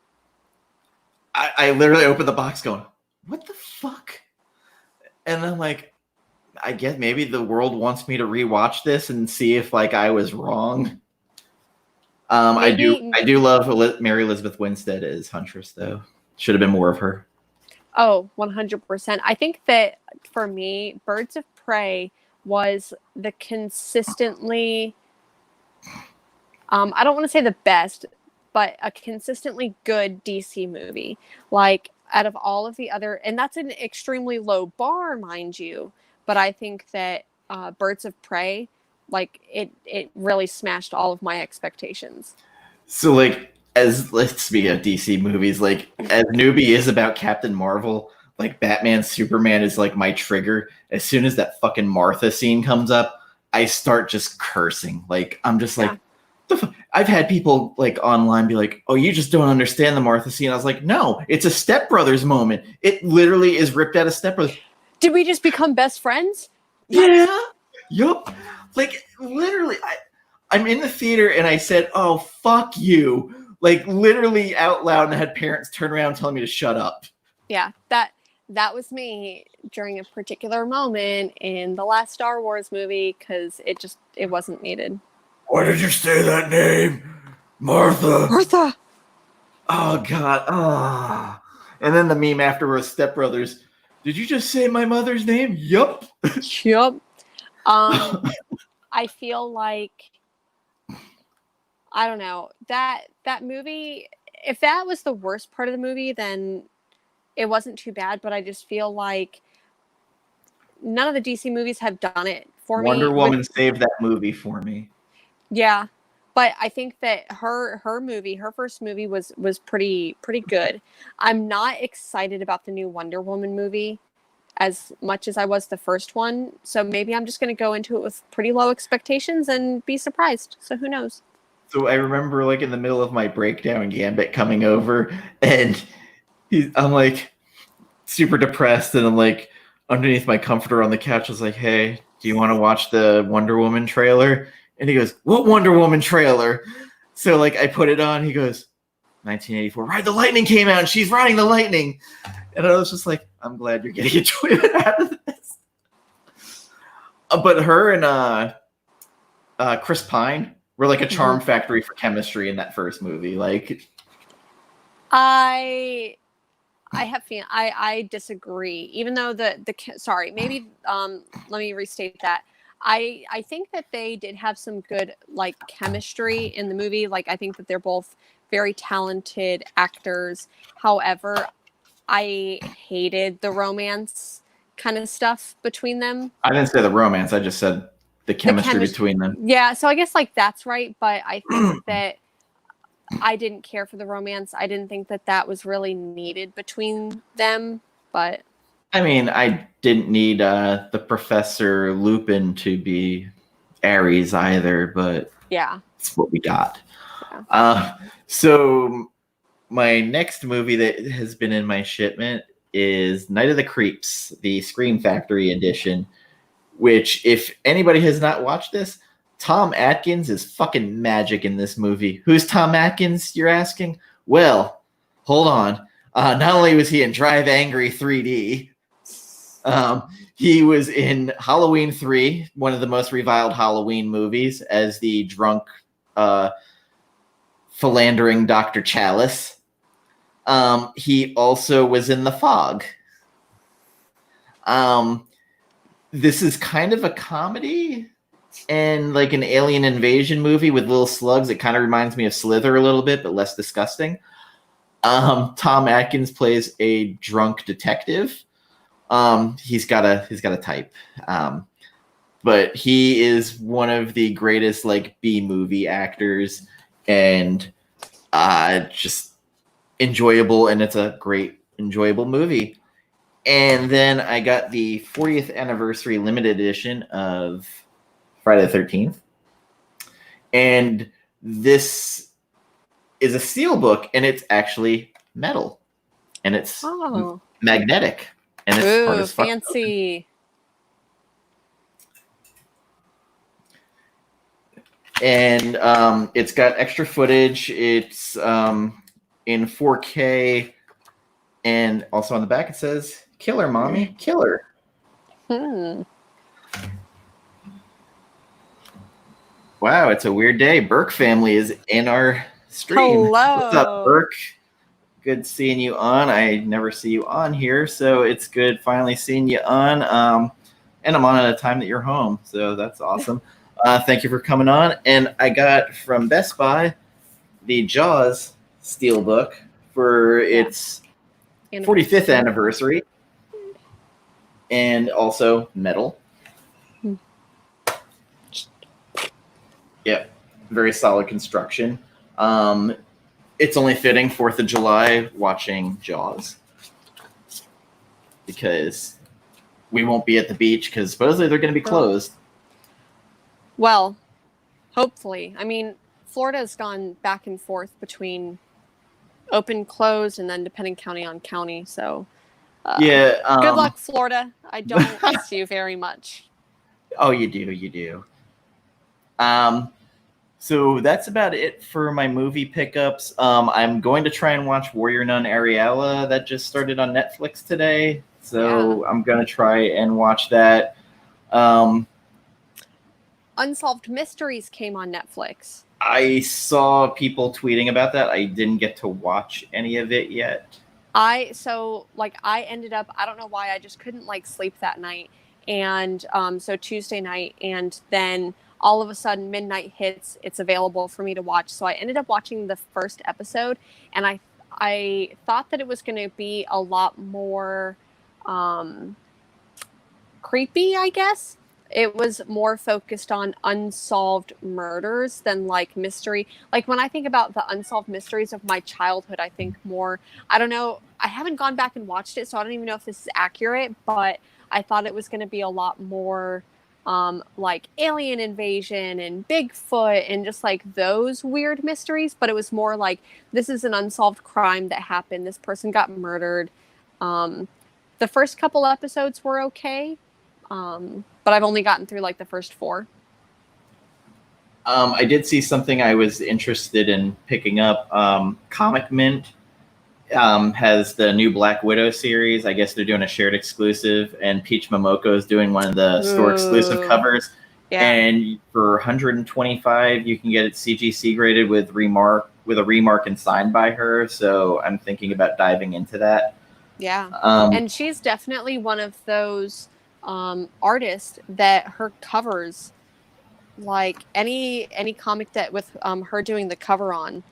I literally opened the box going, what the fuck? And I'm like, I guess maybe the world wants me to rewatch this and see if like I was wrong. I do love Mary Elizabeth Winstead as Huntress though. Should have been more of her. Oh, 100%. I think that for me, Birds of Prey was the consistently, I don't want to say the best, but a consistently good DC movie. Like out of all of the other, and that's an extremely low bar, mind you, but I think that Birds of Prey, like it really smashed all of my expectations. So like, let's speak of DC movies, like as newbie is about Captain Marvel, like Batman, Superman is like my trigger. As soon as that fucking Martha scene comes up, I start just cursing. Like I'm just like, I've had people like online be like, oh, you just don't understand the Martha scene. I was like, no, it's a Step Brothers moment. It literally is ripped out of Step Brothers. Did we just become best friends? Yeah. Yup. Like literally, I'm in the theater and I said, oh, fuck you. Like literally out loud, and I had parents turn around telling me to shut up. Yeah, that was me during a particular moment in the last Star Wars movie because it wasn't needed. Why did you say that name? Martha. Martha. Oh, God. Oh. And then the meme afterwards, Step Brothers. Did you just say my mother's name? Yup. Yup. I feel like, I don't know, that movie, if that was the worst part of the movie, then it wasn't too bad, but I just feel like none of the DC movies have done it for me. Wonder Woman saved that movie for me. Yeah, but I think that her first movie was pretty good. I'm not excited about the new Wonder Woman movie as much as I was the first one, so maybe I'm just going to go into it with pretty low expectations and be surprised. So who knows? So I remember, like, in the middle of my breakdown, Gambit coming over, and I'm, like, super depressed, and I'm, like, underneath my comforter on the couch, I was like, hey, do you want to watch the Wonder Woman trailer? And he goes, what Wonder Woman trailer? So, like, I put it on, he goes, 1984, Ride the Lightning came out, and she's riding the lightning. And I was just like, I'm glad you're getting enjoyment out of this. But her and Chris Pine were like a charm factory for chemistry in that first movie. Like, I disagree. Even though sorry, maybe let me restate that. I think that they did have some good like chemistry in the movie. Like I think that they're both very talented actors. However, I hated the romance kind of stuff between them. I didn't say the romance. I just said the chemistry between them. Yeah, so I guess like that's right. But I think that I didn't care for the romance. I didn't think that was really needed between them. But I mean, I didn't need the Professor Lupin to be Ares either. But yeah, it's what we got. Yeah. So my next movie that has been in my shipment is Night of the Creeps, the Scream Factory edition, which, if anybody has not watched this, Tom Atkins is fucking magic in this movie. Who's Tom Atkins, you're asking? Well, hold on. Not only was he in Drive Angry 3D, he was in Halloween 3, one of the most reviled Halloween movies, as the drunk, philandering Dr. Chalice. He also was in The Fog. This is kind of a comedy and like an alien invasion movie with little slugs. It kind of reminds me of Slither a little bit, but less disgusting. Tom Atkins plays a drunk detective. He's got a type. But he is one of the greatest like B movie actors, and just enjoyable, and it's a great enjoyable movie. And then I got the 40th anniversary limited edition of Friday the 13th. And this is a steelbook, and it's actually metal. And it's magnetic. And it's hard as fuck. Fancy. And it's got extra footage. It's in 4K. And also on the back it says, "Killer, mommy, killer." Wow, it's a weird day. Burke family is in our stream. Hello. What's up, Burke? Good seeing you on. I never see you on here, so it's good finally seeing you on. And I'm on at a time that you're home, so that's awesome. Thank you for coming on. And I got from Best Buy the Jaws steelbook for its 45th anniversary, and also metal. Yep, very solid construction. It's only fitting 4th of July watching Jaws, because we won't be at the beach because supposedly they're going to be closed. Well, hopefully. I mean, Florida's gone back and forth between open, closed, and then depending county on county. So, good luck, Florida. I don't miss you very much. Oh, you do. So that's about it for my movie pickups. I'm going to try and watch Warrior Nun Ariella that just started on Netflix today. So I'm going to try and watch that. Unsolved Mysteries came on Netflix. I saw people tweeting about that. I didn't get to watch any of it yet. I ended up, I don't know why, I just couldn't sleep that night. And so Tuesday night, and then all of a sudden midnight hits, it's available for me to watch. So I ended up watching the first episode, and I thought that it was going to be a lot more creepy, I guess. It was more focused on unsolved murders than mystery. When I think about the unsolved mysteries of my childhood, I think more, I don't know, I haven't gone back and watched it, so I don't even know if this is accurate, but I thought it was going to be a lot more alien invasion and Bigfoot and just those weird mysteries. But it was more this is an unsolved crime that happened. This person got murdered. The first couple episodes were okay. But I've only gotten through the first 4. I did see something I was interested in picking up. Comic Mint has the new Black Widow series. I guess they're doing a shared exclusive, and Peach Momoko is doing one of the store exclusive covers. Yeah. And for $125, you can get it CGC graded with a remark and signed by her. So I'm thinking about diving into that. Yeah, and she's definitely one of those artists that her covers, any comic that with her doing the cover on,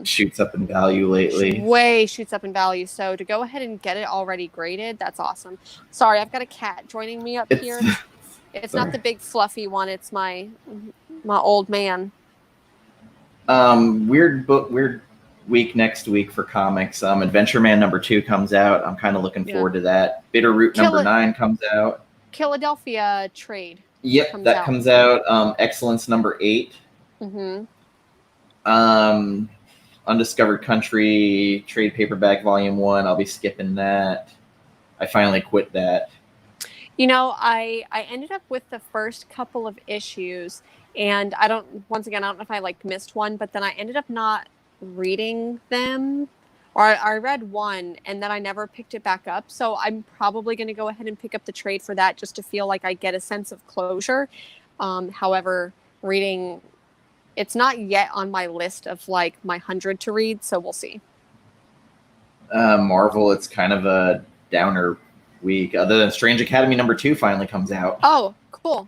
shoots up in value lately. Way shoots up in value. So to go ahead and get it already graded, that's awesome. Sorry, I've got a cat joining me up here. It's not the big fluffy one. It's my old man. Weird week next week for comics. Adventure Man #2 comes out. I'm kind of looking forward to that. Bitterroot #9 comes out. Philadelphia Trade. Yep, comes out. Excellence #8. Mm-hmm. Undiscovered Country trade paperback volume 1. I'll be skipping that. I finally quit that. I ended up with the first couple of issues, and I don't know if I missed one, but then I ended up not reading them, or I read one and then I never picked it back up. So I'm probably going to go ahead and pick up the trade for that just to feel like I get a sense of closure. However, reading, it's not yet on my list of my 100 to read, so we'll see. Marvel, it's kind of a downer week, other than Strange Academy #2 finally comes out. Oh, cool.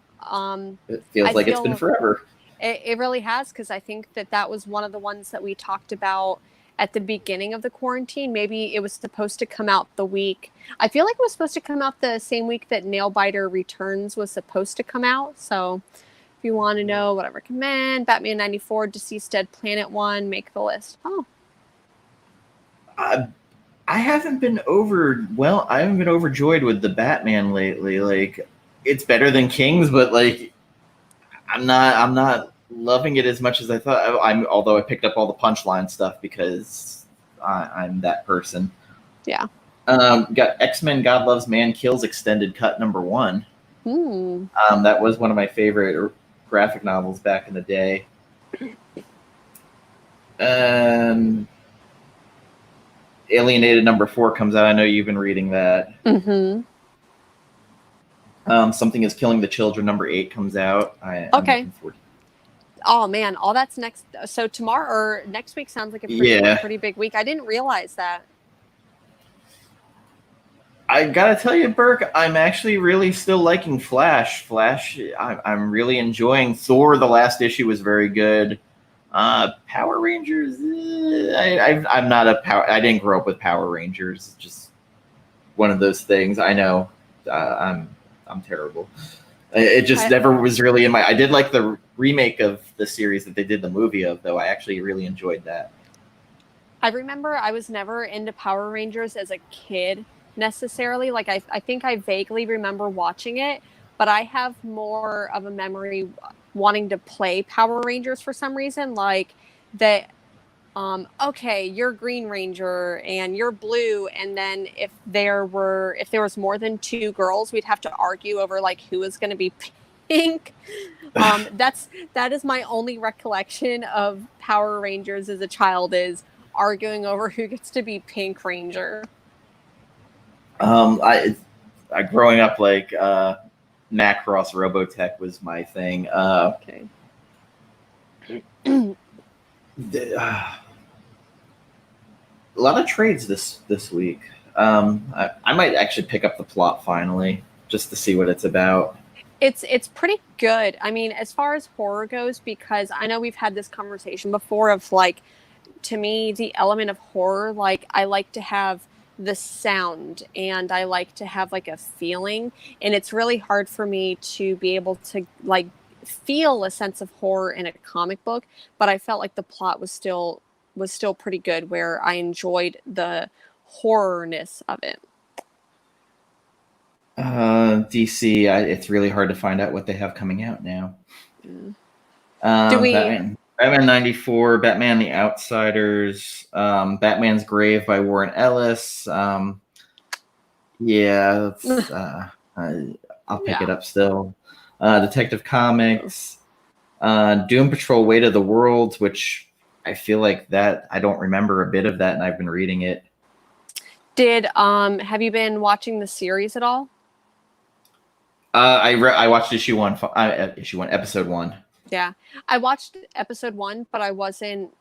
It feels like it's been forever. It really has, because I think that was one of the ones that we talked about at the beginning of the quarantine. Maybe it was supposed to come out the week. I feel like it was supposed to come out the same week that Nailbiter Returns was supposed to come out. So if you want to know what I recommend, Batman 94, Deceased Dead Planet 1, make the list. Oh. I haven't been overjoyed with the Batman lately. It's better than King's, but I'm not loving it as much as I thought. Although I picked up all the Punchline stuff because I'm that person. Yeah. Got X-Men God Loves Man Kills extended cut #1. That was one of my favorite graphic novels back in the day. Alienated #4 comes out. I know you've been reading that. Mm-hmm. Something is Killing the Children #8 comes out. Okay. Oh man, all that's next. So tomorrow or next week sounds like a pretty big week. I didn't realize that. I gotta tell you, Burke, I'm actually really still liking Flash. I'm really enjoying. Thor, the last issue was very good. Power Rangers, I'm not a power. I didn't grow up with Power Rangers. It's just one of those things. I know. I'm terrible. It just never was really in my. I did like the remake of the series that they did the movie of, though. I actually really enjoyed that. I remember I was never into Power Rangers as a kid necessarily. I think I vaguely remember watching it, but I have more of a memory wanting to play Power Rangers for some reason, okay, you're Green Ranger and you're blue, and then if there was more than 2 girls, we'd have to argue over who was going to be pink. That is my only recollection of Power Rangers as a child, is arguing over who gets to be Pink Ranger. I growing up Macross Robotech was my thing. Okay. A lot of trades this week. I might actually pick up the plot finally just to see what it's about. It's pretty good. I mean, as far as horror goes, because I know we've had this conversation before of to me, the element of horror, I like to have the sound and I like to have a feeling, and it's really hard for me to be able to feel a sense of horror in a comic book, but I felt like the plot was still pretty good, where I enjoyed the horrorness of it. DC, it's really hard to find out what they have coming out now. Yeah. Batman 94, Batman the Outsiders, Batman's Grave by Warren Ellis. I'll pick it up still. Detective Comics, Doom Patrol Weight of the Worlds, which I feel like that I don't remember a bit of that, and I've been reading it. Have you been watching the series at all? I watched issue 1, episode 1. Yeah, I watched episode 1, but I wasn't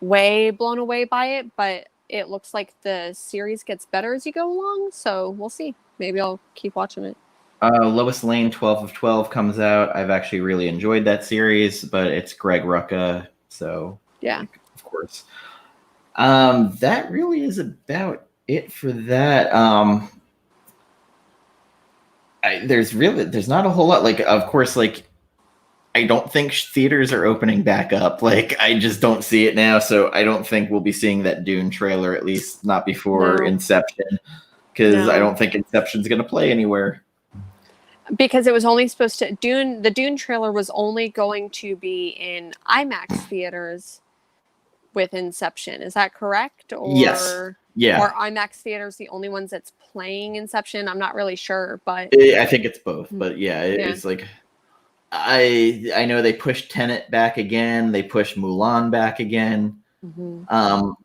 way blown away by it. But it looks like the series gets better as you go along, so we'll see. Maybe I'll keep watching it. Lois Lane 12 of 12 comes out. I've actually really enjoyed that series, but it's Greg Rucka, so yeah, of course. That really is about it for that. There's not a whole lot. Of course, I don't think theaters are opening back up. I just don't see it now, so I don't think we'll be seeing that Dune trailer, at least not before Inception, because I don't think Inception's going to play anywhere. Because it was only supposed to the Dune trailer was only going to be in IMAX theaters, with Inception. Is that correct? Or, yes. Yeah. Or IMAX theaters the only ones that's playing Inception? I'm not really sure, but I think it's both. But yeah, it's like I know they pushed Tenet back again. They pushed Mulan back again.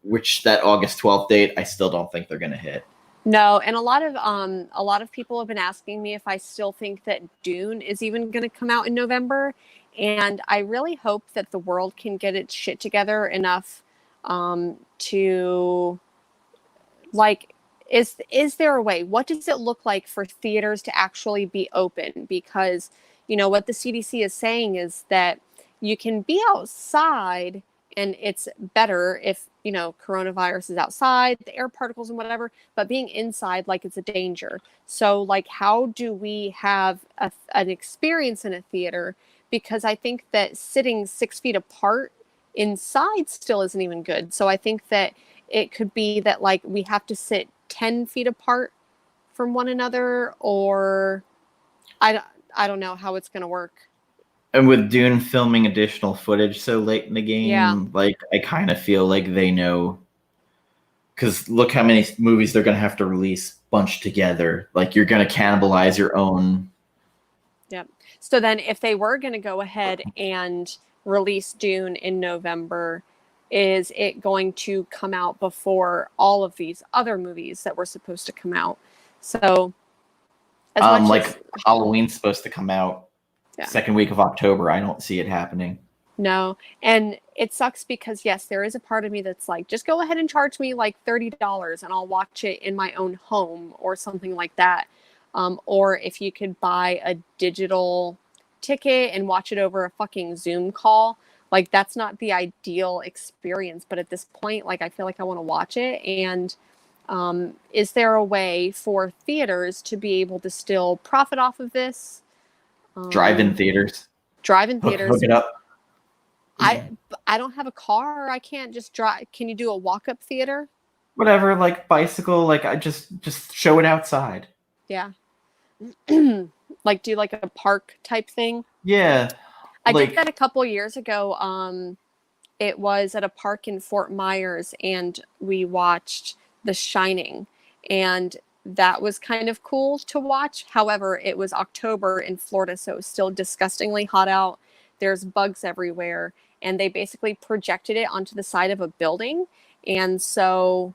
Which that August 12th date, I still don't think they're gonna hit. No, and a lot of people have been asking me if I still think that Dune is even going to come out in November, and I really hope that the world can get its shit together enough to like is there a way? What does it look like for theaters to actually be open? Because what the CDC is saying is that you can be outside and it's better if coronavirus is outside, the air particles and whatever, but being inside, like, it's a danger. So, like, how do we have an experience in a theater? Because I think that sitting 6 feet apart inside still isn't even good. So I think that it could be that, like, we have to sit 10 feet apart from one another, or I don't know how it's going to work. And with Dune filming additional footage so late in the game, like, I kind of feel like they know, because look how many movies they're going to have to release bunched together. Like, you're going to cannibalize your own. Yep. So then if they were going to go ahead and release Dune in November, is it going to come out before all of these other movies that were supposed to come out? So Halloween's supposed to come out second week of October. I don't see it happening. No. And it sucks because, yes, there is a part of me that's like, just go ahead and charge me like $30 and I'll watch it in my own home or something like that. Or if you could buy a digital ticket and watch it over a fucking Zoom call, like, that's not the ideal experience. But at this point, like, I feel like I want to watch it. And is there a way for theaters to be able to still profit off of this? Drive-in theaters. Drive-in theaters. Hook it up. I don't have a car. I can't just drive. Can you do a walk-up theater? Whatever, like bicycle. Like, I just show it outside. Yeah. Like, do like a park type thing. Yeah. I did that a couple years ago. It was at a park in Fort Myers, and we watched The Shining, and that was kind of cool to watch. However, it was October in Florida, so it was still disgustingly hot out. There's bugs everywhere, and they basically projected it onto the side of a building, and so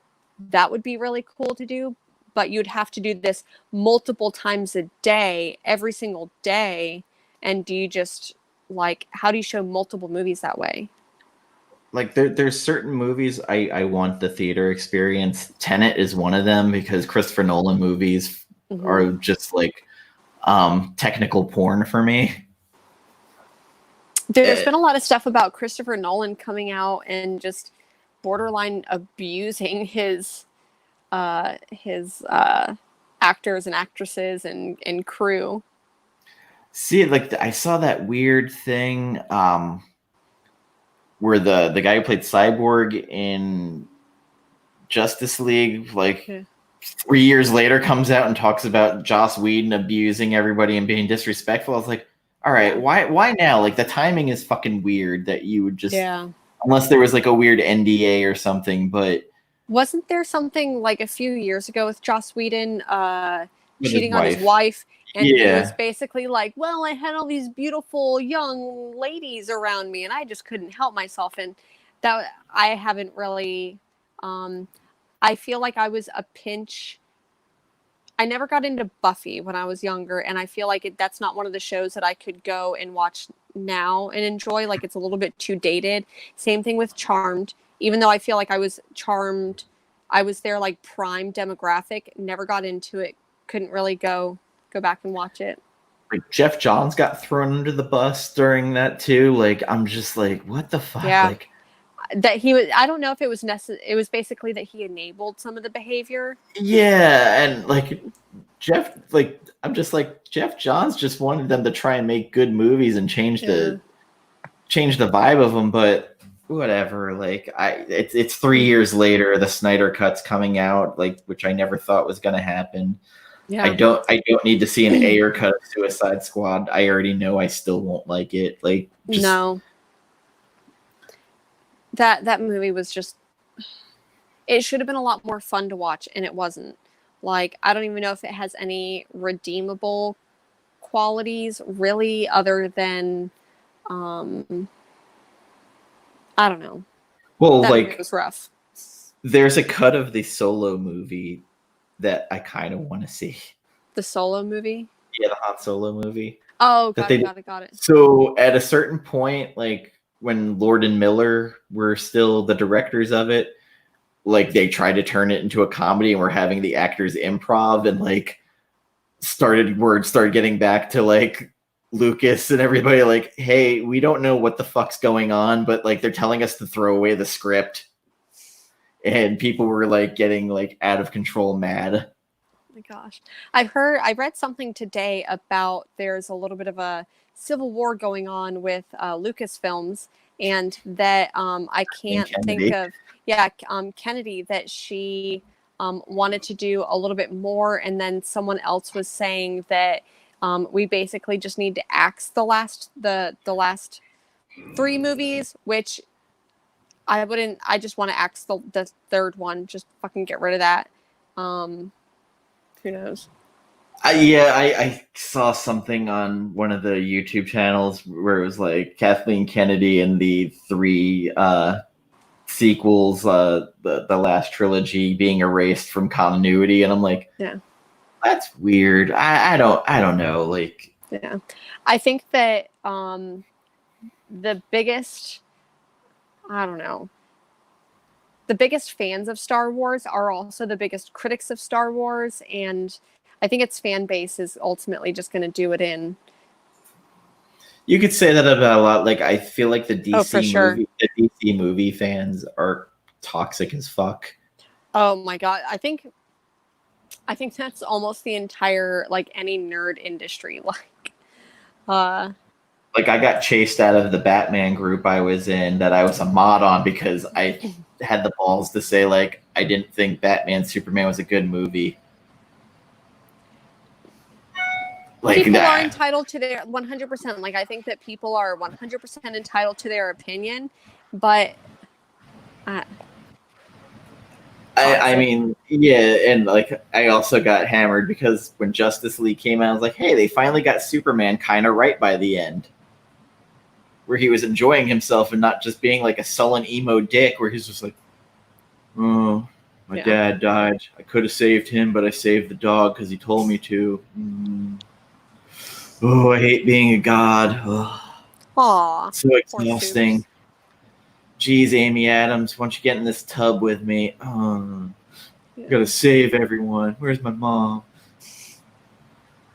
that would be really cool to do, but you'd have to do this multiple times a day, every single day. And do you just, like, how do you show multiple movies that way? Like, there's certain movies I want the theater experience. Tenet is one of them, because Christopher Nolan movies are just like technical porn for me. There's been a lot of stuff about Christopher Nolan coming out and just borderline abusing his actors and actresses and crew. See, like, I saw that weird thing where the guy who played Cyborg in Justice League, like, 3 years later comes out and talks about Joss Whedon abusing everybody and being disrespectful. I was like, all right, why now? Like, the timing is fucking weird that you would just, unless there was like a weird NDA or something. But wasn't there something like a few years ago with Joss Whedon cheating on his wife? And he was basically like, well, I had all these beautiful young ladies around me and I just couldn't help myself. And that I haven't really, I feel like I was a pinch. I never got into Buffy when I was younger. And I feel like that's not one of the shows that I could go and watch now and enjoy. Like, it's a little bit too dated. Same thing with Charmed. Even though I feel like I was Charmed, I was their, like, prime demographic, never got into it. Couldn't really go back and watch it. Like, Jeff Johns got thrown under the bus during that too. Like, I'm just like, what the fuck? Yeah. Like, that he was, I don't know if it was it was basically that he enabled some of the behavior. Yeah, and like I'm just like, Jeff Johns just wanted them to try and make good movies and change the vibe of them, but whatever. Like, it's 3 years later, the Snyder Cut's coming out, like, which I never thought was gonna happen. Yeah. I don't need to see an Ayer cut of Suicide Squad. I already know I still won't like it. Like, just, no. that movie was just, it should have been a lot more fun to watch, and it wasn't. Like, I don't even know if it has any redeemable qualities really, other than I don't know. Well, that like, movie was rough. There's a cut of the Solo movie that I kind of want to see. The Solo movie? Yeah, the Han Solo movie. Oh, got it. So at a certain point, like when Lord and Miller were still the directors of it, like they tried to turn it into a comedy and were having the actors improv, and like word started getting back to like Lucas and everybody, like, hey, we don't know what the fuck's going on, but like they're telling us to throw away the script. And people were like getting like out of control mad. Oh my gosh. I read something today about there's a little bit of a civil war going on with Lucasfilms, and that I can't think of, Kennedy, that she wanted to do a little bit more, and then someone else was saying that we basically just need to axe the last 3 movies, which I just want to axe the third one. Just fucking get rid of that. Who knows? I saw something on one of the YouTube channels where it was like Kathleen Kennedy and the 3 sequels, the last trilogy being erased from continuity, and I'm like, yeah, that's weird. I don't know. Like, yeah, I think that the biggest, I don't know, the biggest fans of Star Wars are also the biggest critics of Star Wars, and I think its fan base is ultimately just going to do it in. You could say that about a lot. Like, I feel like the DC movie fans are toxic as fuck. Oh my god, I think that's almost the entire, like, any nerd industry. Like, I got chased out of the Batman group I was in that I was a mod on because I had the balls to say, like, I didn't think Batman Superman was a good movie. Like, people are entitled to their 100%. Like, I think that people are 100% entitled to their opinion, but I mean, yeah, and like I also got hammered because when Justice League came out, I was like, hey, they finally got Superman kind of right by the end, where he was enjoying himself and not just being like a sullen emo dick, where he's just like, oh, my dad died. I could have saved him, but I saved the dog because he told me to. Oh, I hate being a god. Aww, so exhausting. Geez, Amy Adams, why don't you get in this tub with me? Gotta save everyone. Where's my mom?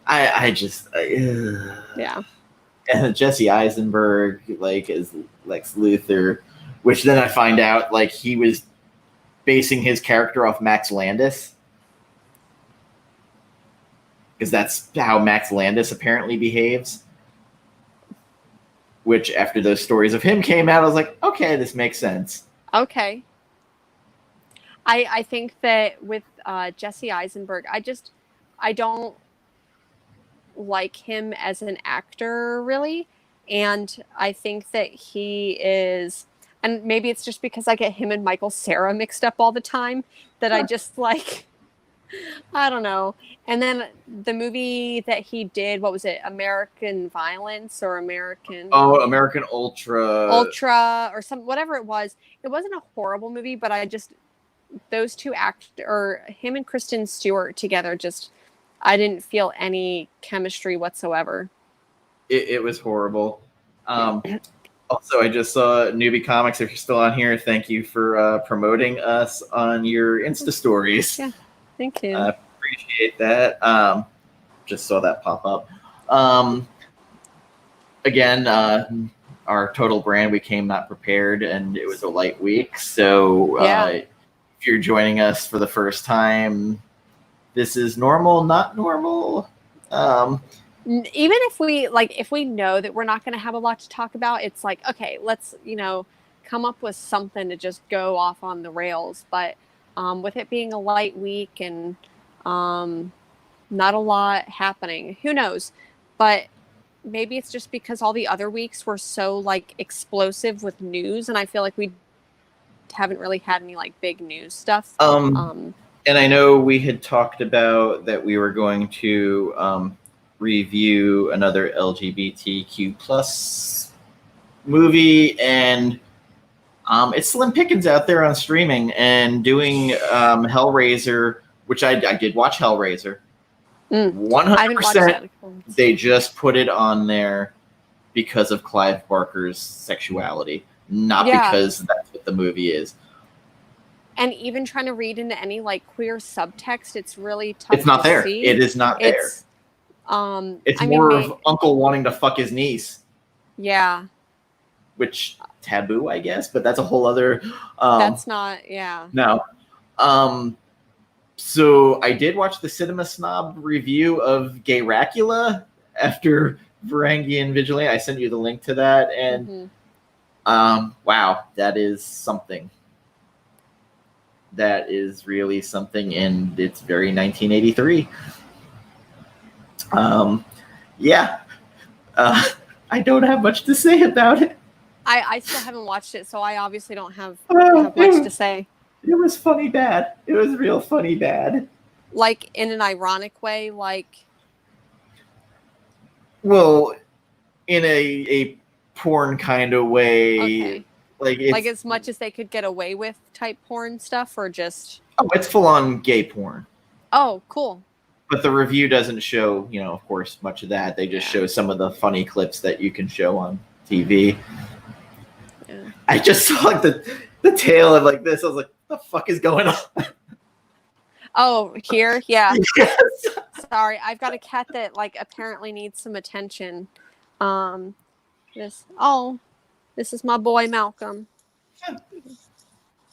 I just yeah. And Jesse Eisenberg, like, is Lex Luthor, which then I find out like he was basing his character off Max Landis, because that's how Max Landis apparently behaves. Which, after those stories of him came out, I was like, okay, this makes sense. Okay. I think that with Jesse Eisenberg, I don't like him as an actor, really. And I think that he is, and maybe it's just because I get him and Michael Cera mixed up all the time, that I just like, I don't know. And then the movie that he did, what was it? American Violence or American? Oh, American Ultra. Ultra or whatever it was. It wasn't a horrible movie, but those two or him and Kristen Stewart together, just, I didn't feel any chemistry whatsoever. It was horrible. Also, I just saw Newbie Comics. If you're still on here, thank you for promoting us on your Insta stories. Yeah, thank you. I appreciate that. Just saw that pop up. Again, our total brand, we came not prepared, and it was a light week. So if you're joining us for the first time, this is normal, not normal. Even if we know that we're not going to have a lot to talk about, it's like, okay, let's, come up with something to just go off on the rails. But with it being a light week and not a lot happening, who knows? But maybe it's just because all the other weeks were so like explosive with news, and I feel like we haven't really had any like big news stuff. And I know we had talked about that we were going to review another LGBTQ plus movie, and it's slim pickings out there on streaming, and doing Hellraiser, which I did watch Hellraiser. 100%. They just put it on there because of Clive Barker's sexuality, not because that's what the movie is. And even trying to read into any like queer subtext, it's really tough. It's not there. See. It is not there. It's more of uncle wanting to fuck his niece. Yeah. Which taboo, I guess, but that's a whole other. That's not. Yeah. No. So I did watch the Cinema Snob review of Gayracula after Varangian Vigilante. I sent you the link to that, and wow, that is something. That is really something, and it's very 1983. Yeah. I don't have much to say about it. I still haven't watched it, so I obviously don't have much to say. It was funny bad. It was real funny bad. Like, in an ironic way, like... Well, in a porn kind of way. Okay. Like as much as they could get away with type porn stuff, or just... Oh, it's full-on gay porn. Oh, cool. But the review doesn't show, of course, much of that. They just show some of the funny clips that you can show on TV. Yeah. I just saw like the tail of like this. I was like, what the fuck is going on? Oh, here? Yeah. Yes. Sorry, I've got a cat that like apparently needs some attention. This is my boy Malcolm.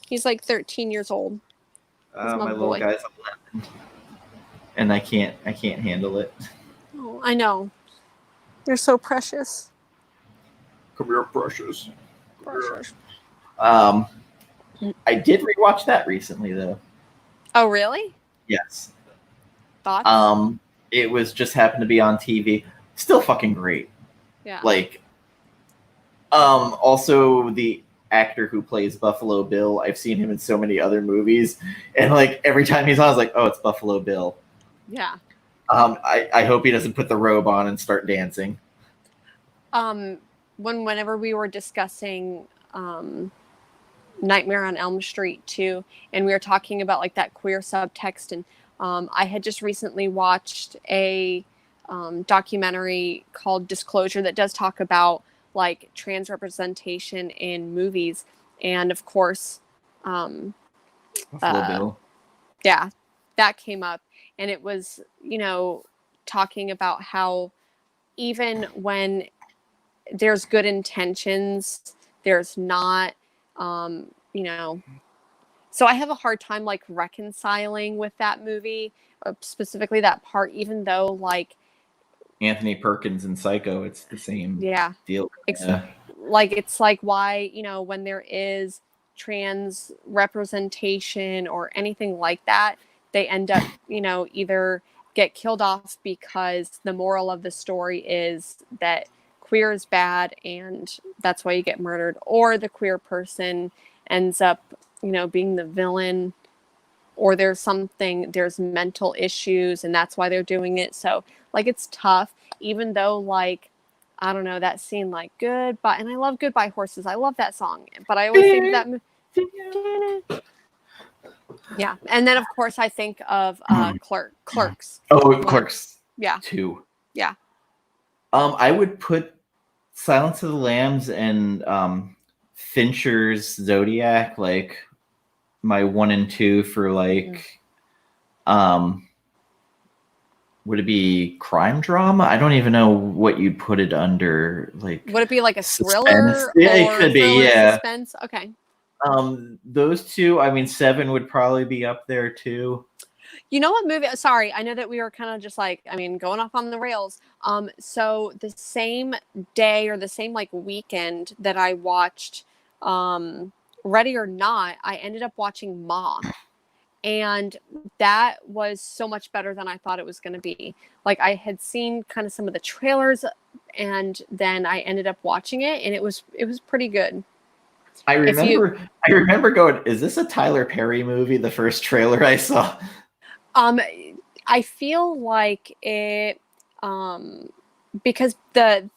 He's like 13 years old. My little guy's 11. And I can't handle it. Oh, I know. You're so precious. Come here, precious. Precious. I did rewatch that recently, though. Oh, really? Yes. Thoughts? It was just happened to be on TV. Still fucking great. Yeah. Like, also the actor who plays Buffalo Bill, I've seen him in so many other movies, and like every time he's on, I was like, oh, it's Buffalo Bill. Yeah. I hope he doesn't put the robe on and start dancing. Whenever we were discussing Nightmare on Elm Street 2, and we were talking about like that queer subtext, and I had just recently watched a documentary called Disclosure that does talk about like trans representation in movies, and of course Buffalo Bill. Yeah, that came up, and it was talking about how even when there's good intentions, there's not so I have a hard time like reconciling with that movie, specifically that part, even though like Anthony Perkins in Psycho, it's the same deal. Like it's like why, when there is trans representation or anything like that, they end up, either get killed off because the moral of the story is that queer is bad and that's why you get murdered, or the queer person ends up, being the villain, or there's mental issues and that's why they're doing it. So like it's tough, even though like I don't know, that scene like Goodbye, and I love Goodbye Horses, I love that song, but I always think that yeah. And then of course I think of Clerks. Oh, Clerks. Yeah. 2. Yeah. I would put Silence of the Lambs and Fincher's Zodiac like my 1 and 2 for like would it be crime drama? I don't even know what you'd put it under. Like, would it be like a suspense? thriller? Yeah, it could be. Yeah, suspense. Okay. Those two. I mean, 7 would probably be up there too. You know what movie? Sorry, I know that we were kind of just like, going off on the rails. So the same day or the same like weekend that I watched Ready or Not, I ended up watching Moth. And that was so much better than I thought it was going to be. Like I had seen kind of some of the trailers, and then I ended up watching it, and it was pretty good. I remember going, is this a Tyler Perry movie? The first trailer I saw. I feel like it, because the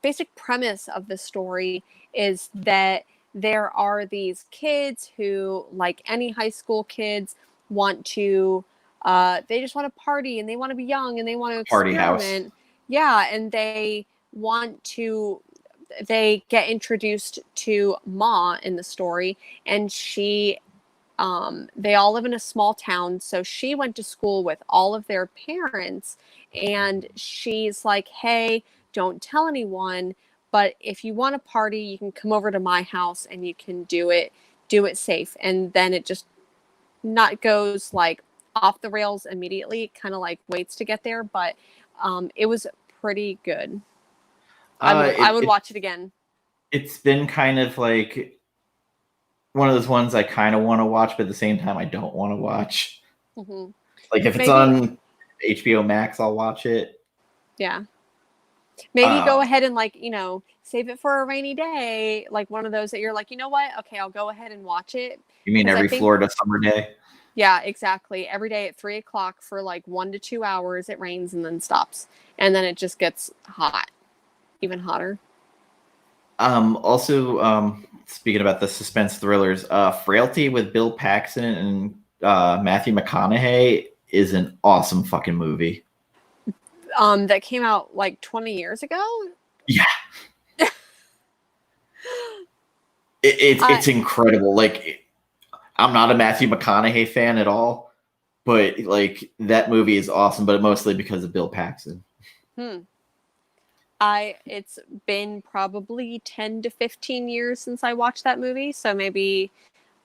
basic premise of the story is that there are these kids who, like any high school kids, want to, they just want to party and they want to be young and they want to experiment. Party house. Yeah, and they get introduced to Ma in the story, and they all live in a small town, so she went to school with all of their parents, and she's like, hey, don't tell anyone, but if you want to party, you can come over to my house and you can do it safe. And then it just not goes like off the rails immediately. It kind of like waits to get there, but it was pretty good. I would watch it again. It's been kind of like one of those ones I kind of want to watch, but at the same time I don't want to watch. Mm-hmm. Like if it's on HBO Max, I'll watch it. Yeah. Maybe go ahead and like, save it for a rainy day. Like one of those that you're like, you know what? Okay, I'll go ahead and watch it. You mean every Florida summer day? Yeah, exactly. Every day at 3:00 for like 1 to 2 hours, it rains and then stops. And then it just gets hot, even hotter. Also, speaking about the suspense thrillers, Frailty with Bill Paxton and Matthew McConaughey is an awesome fucking movie. That came out like 20 years ago? Yeah. It's incredible. Like, I'm not a Matthew McConaughey fan at all, but like that movie is awesome, but mostly because of Bill Paxton. It's been probably 10 to 15 years since I watched that movie, so maybe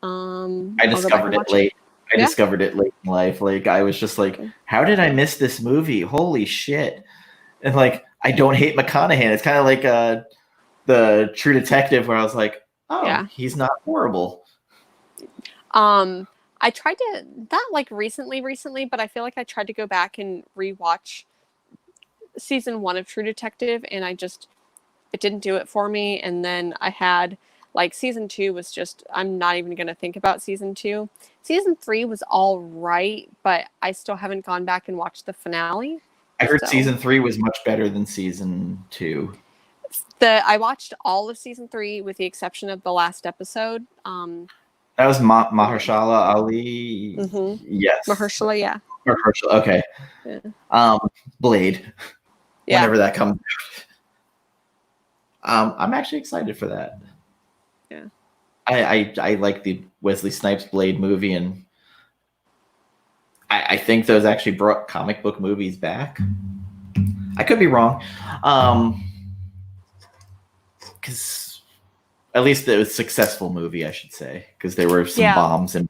I discovered it late. I discovered it late in life. Like I was just like, how did I miss this movie? Holy shit. And like I don't hate McConaughey. It's kind of like the True Detective where I was like, oh, he's not horrible. I tried to, not like recently, but I feel like I tried to go back and rewatch season 1 of True Detective, and it didn't do it for me. And then I had like season 2 was just, I'm not even going to think about season 2. Season 3 was all right, but I still haven't gone back and watched the finale. I heard season 3 was much better than season 2. I watched all of season 3 with the exception of the last episode. That was Mahershala Ali. Mm-hmm. Yes. Mahershala, yeah. Mahershala, okay. Yeah. Blade. Yeah. Whenever that comes out. I'm actually excited for that. Yeah. I like the Wesley Snipes Blade movie, and I think those actually brought comic book movies back. I could be wrong. Because at least it was a successful movie, I should say, because there were some bombs. And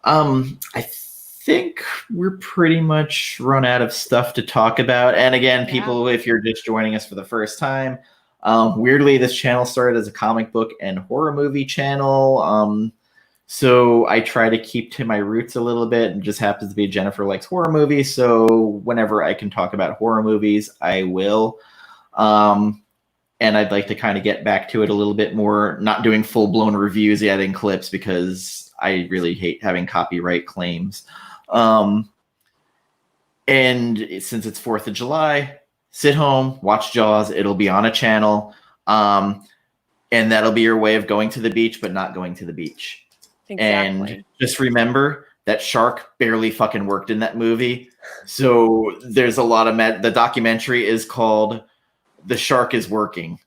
I think we're pretty much run out of stuff to talk about. And again, people, if you're just joining us for the first time, weirdly, this channel started as a comic book and horror movie channel. So I try to keep to my roots a little bit, and just happens to be Jennifer likes horror movies. So whenever I can talk about horror movies, I will. And I'd like to kind of get back to it a little bit more, not doing full-blown reviews, adding clips, because I really hate having copyright claims. And since it's 4th of July, sit home, watch Jaws. It'll be on a channel. And that'll be your way of going to the beach, but not going to the beach. Exactly. And just remember that shark barely fucking worked in that movie. So there's a lot of the documentary is called The Shark is Working.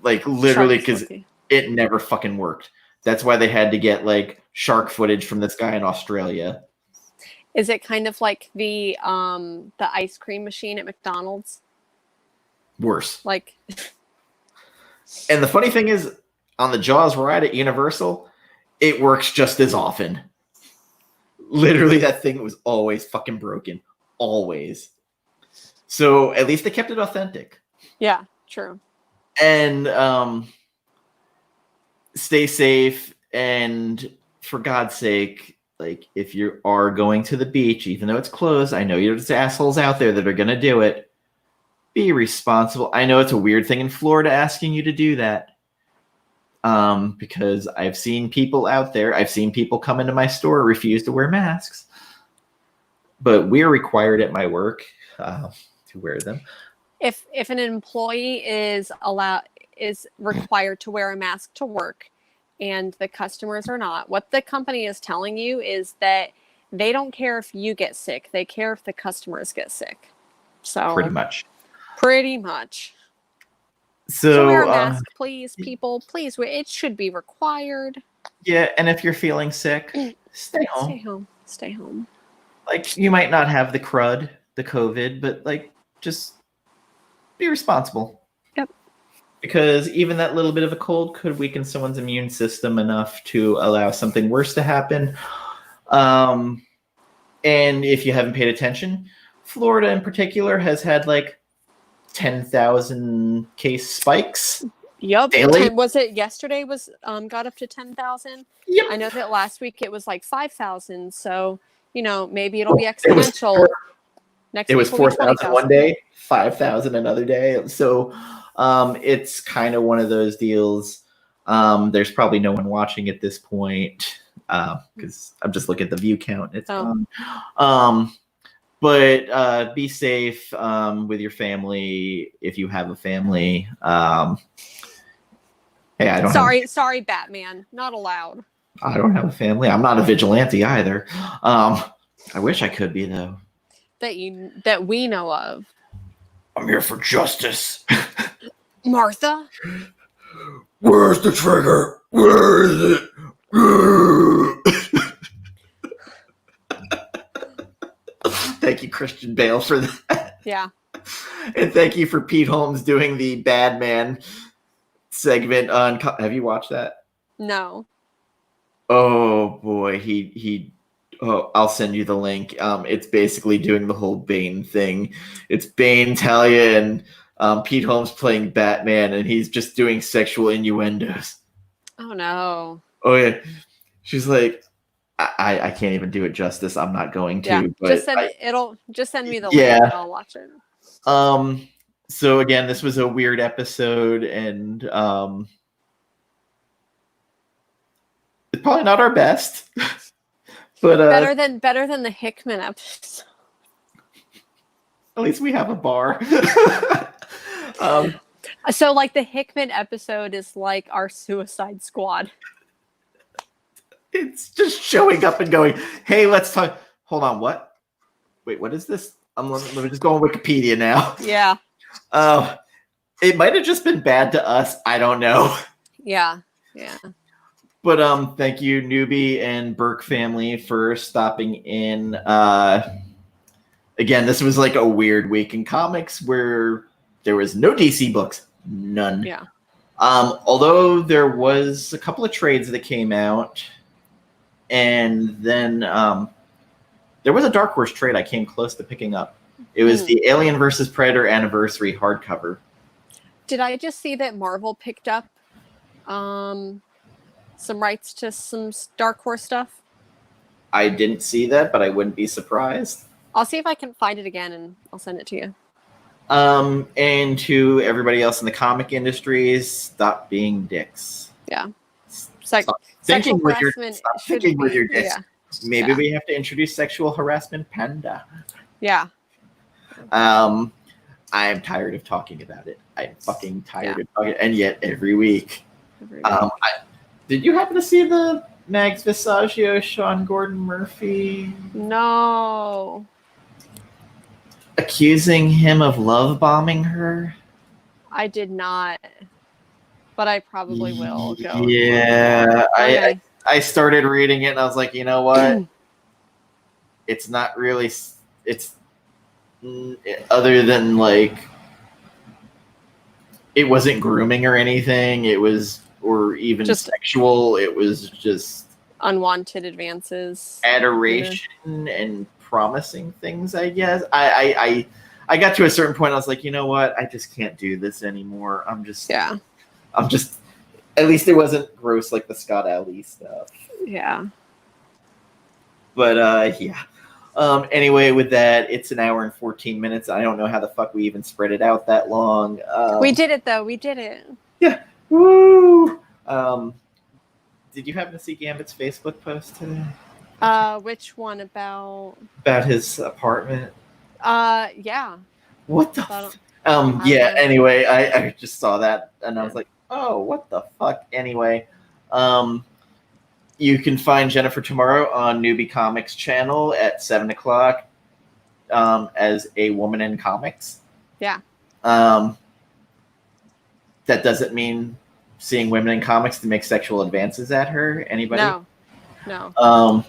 Like literally, because it never fucking worked. That's why they had to get like shark footage from this guy in Australia. Is it kind of like the ice cream machine at McDonald's? Worse. Like. And the funny thing is, on the Jaws ride at Universal, it works just as often. Literally, that thing was always fucking broken. Always. So at least they kept it authentic. Yeah, true. And stay safe. And for God's sake, like if you are going to the beach, even though it's closed, I know there's assholes out there that are going to do it. be responsible. I know it's a weird thing in Florida asking you to do that. Because I've seen people out there, I've seen people come into my store refuse to wear masks. But we're required at my work to wear them. If an employee is required to wear a mask to work and the customers are not, what the company is telling you is that they don't care if you get sick. They care if the customers get sick. So pretty much. So wear a mask, please, people. Please, it should be required. Yeah, and if you're feeling sick, stay home. Stay home. Like, you might not have the crud, the COVID, but like, just be responsible. Yep. Because even that little bit of a cold could weaken someone's immune system enough to allow something worse to happen. And if you haven't paid attention, Florida in particular has had like 10,000 case spikes. Yep. Daily. Was it yesterday got up to 10,000? Yep. I know that last week it was like 5,000. So, maybe it'll be exponential. It was 4,000 one day, 5,000 another day. So it's kind of one of those deals. There's probably no one watching at this point because I'm just looking at the view count. It's gone. But be safe with your family if you have a family. Hey, I don't. Sorry, Batman. Not allowed. I don't have a family. I'm not a vigilante either. I wish I could be though. That we know of. I'm here for justice. Martha? Where's the trigger? Where is it? Thank you, Christian Bale, for that. Yeah. And thank you for Pete Holmes doing the Badman segment on. Have you watched that? No. Oh boy, I'll send you the link. It's basically doing the whole Bane thing. It's Bane, Talia, and Pete Holmes playing Batman, and he's just doing sexual innuendos. Oh no. Oh yeah, she's like, I can't even do it justice. I'm not going to. Yeah, but just send me the link and I'll watch it. So again, this was a weird episode, and it's probably not our best. But better than the Hickman episode. At least we have a bar. So like the Hickman episode is like our Suicide Squad. It's just showing up and going, hey, let's talk. Hold on, what? Wait, what is this? Let me just go on Wikipedia now. Yeah. It might have just been bad to us. I don't know. Yeah. Yeah. But thank you, Newbie and Burke family, for stopping in. Again, this was like a weird week in comics where there was no DC books. None. Yeah. Although there was a couple of trades that came out. And then there was a Dark Horse trade I came close to picking up. It was the Alien vs. Predator Anniversary hardcover. Did I just see that Marvel picked up some rights to some Dark Horse stuff? I didn't see that, but I wouldn't be surprised. I'll see if I can find it again, and I'll send it to you. And to everybody else in the comic industry, stop being dicks. Yeah. Thinking with your dicks. Yeah. Maybe we have to introduce sexual harassment panda. Yeah. I'm tired of talking about it. I'm fucking tired of talking, and yet every week. Did you happen to see the Mags Visaggio, Sean Gordon Murphy? No. Accusing him of love bombing her? I did not. But I probably will go. Yeah. I started reading it and I was like, you know what? It's not really, it's other than like, it wasn't grooming or anything. It was, or even just sexual. It was just unwanted advances, adoration, and promising things, I guess. I got to a certain point. I was like, you know what? I just can't do this anymore. I'm just, at least it wasn't gross like the Scott Ali stuff. Yeah. But yeah. Anyway, with that, it's an hour and 14 minutes. I don't know how the fuck we even spread it out that long. We did it, though. We did it. Yeah. Woo! Did you happen to see Gambit's Facebook post today? Which one about his apartment? Yeah. What the? Yeah. Anyway, I just saw that and I was like, oh, what the fuck? Anyway, you can find Jennifer tomorrow on Newbie Comics channel at 7:00. As a woman in comics. Yeah. That doesn't mean seeing women in comics to make sexual advances at her. Anybody? No.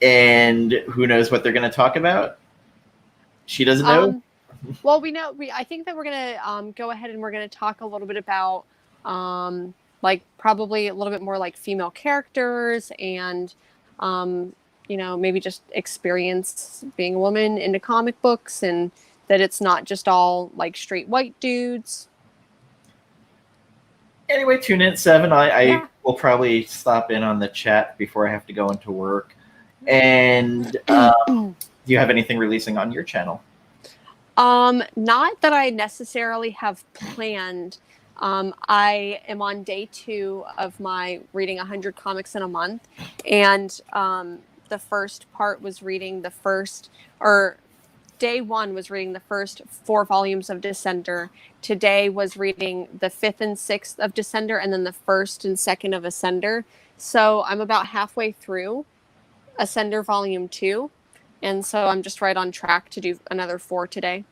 And who knows what they're going to talk about? She doesn't know. Well, we know. I think that we're gonna go ahead and we're gonna talk a little bit about like probably a little bit more like female characters and maybe just experience being a woman into comic books and that it's not just all like straight white dudes. Anyway, tune in at 7. I will probably stop in on the chat before I have to go into work. And do you have anything releasing on your channel? Not that I necessarily have planned. I am on day 2 of my reading 100 comics in a month, and the first part was reading day 1 was reading the first 4 volumes of Descender. Today was reading the 5th and 6th of Descender, and then the 1st and 2nd of Ascender. So I'm about halfway through Ascender Volume 2. And so I'm just right on track to do another 4 today.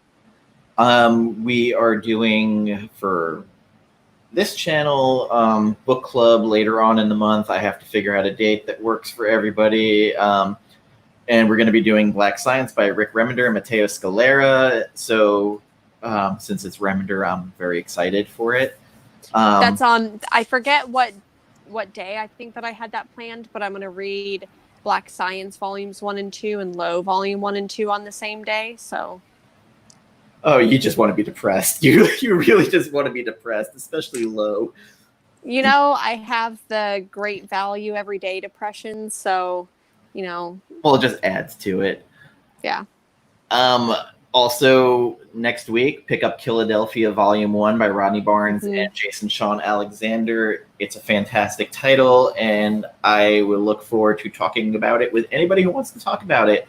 We are doing for this channel book club later on in the month. I have to figure out a date that works for everybody. And we're going to be doing Black Science by Rick Remender and Matteo Scalera. So since it's Remender, I'm very excited for it. That's on. I forget what day I think that I had that planned, but I'm going to read Black Science Volumes 1 and 2 and Low Volume 1 and 2 on the same day. So. Oh, you just want to be depressed. You really just want to be depressed, especially Low. I have the Great Value Everyday depression, so, Well, it just adds to it. Yeah. Also, next week, pick up Philadelphia Volume 1 by Rodney Barnes and Jason Sean Alexander. It's a fantastic title, and I will look forward to talking about it with anybody who wants to talk about it.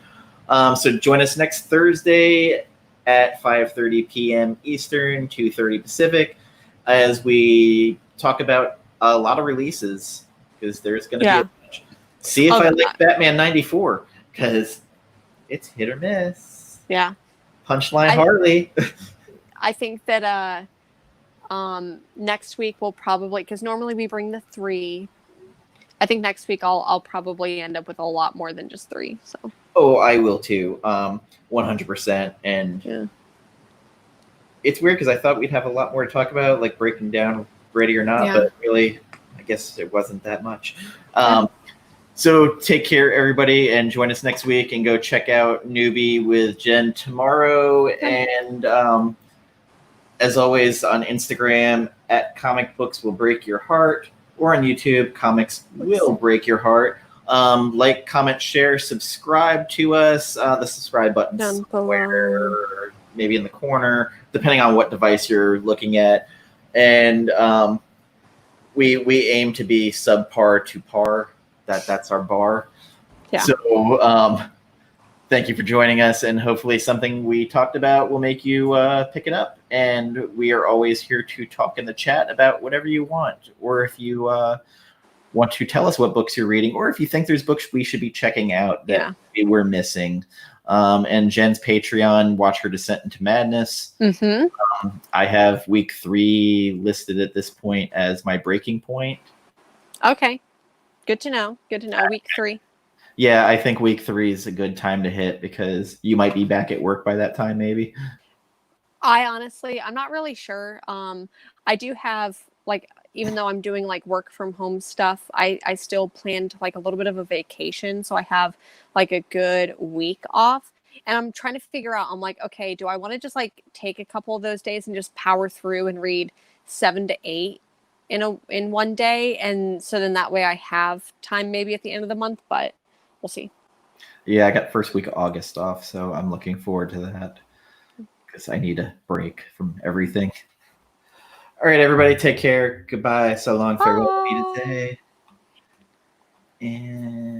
So join us next Thursday at 5:30 p.m. Eastern, 2:30 Pacific, as we talk about a lot of releases, because there's going to be a bunch. See if I like Batman 94, because it's hit or miss. Yeah. Punchline Harley. I think that next week we'll probably, because normally we bring the 3. I think next week I'll probably end up with a lot more than just 3. So. Oh, I will too. 100%. And it's weird because I thought we'd have a lot more to talk about, like breaking down Ready or Not, but really, I guess it wasn't that much. So take care, everybody, and join us next week and go check out Newbie with Jen tomorrow. And as always, on Instagram, at Comic Books Will Break Your Heart, or on YouTube, Comics Will Break Your Heart. Like, comment, share, subscribe to us. The subscribe button's somewhere, maybe in the corner, depending on what device you're looking at. And we aim to be subpar to par. That's our bar. Yeah. So thank you for joining us, and hopefully something we talked about will make you pick it up. And we are always here to talk in the chat about whatever you want, or if you want to tell us what books you're reading, or if you think there's books we should be checking out that we're missing. And Jen's Patreon, watch her Descent into Madness. I have week 3 listed at this point as my breaking point. Okay. Good to know. Week 3. Yeah, I think week 3 is a good time to hit because you might be back at work by that time, maybe. I'm not really sure. I do have, like, even though I'm doing like work from home stuff, I still planned like a little bit of a vacation. So I have like a good week off, and I'm trying to figure out, I'm like, okay, do I want to just like take a couple of those days and just power through and read 7 to 8 in one day? And so then that way I have time maybe at the end of the month, but we'll see. Yeah, I got first week of August off, so I'm looking forward to that because I need a break from everything. All right, everybody, take care. Goodbye. So long. Farewell. Auf Wiedersehen. And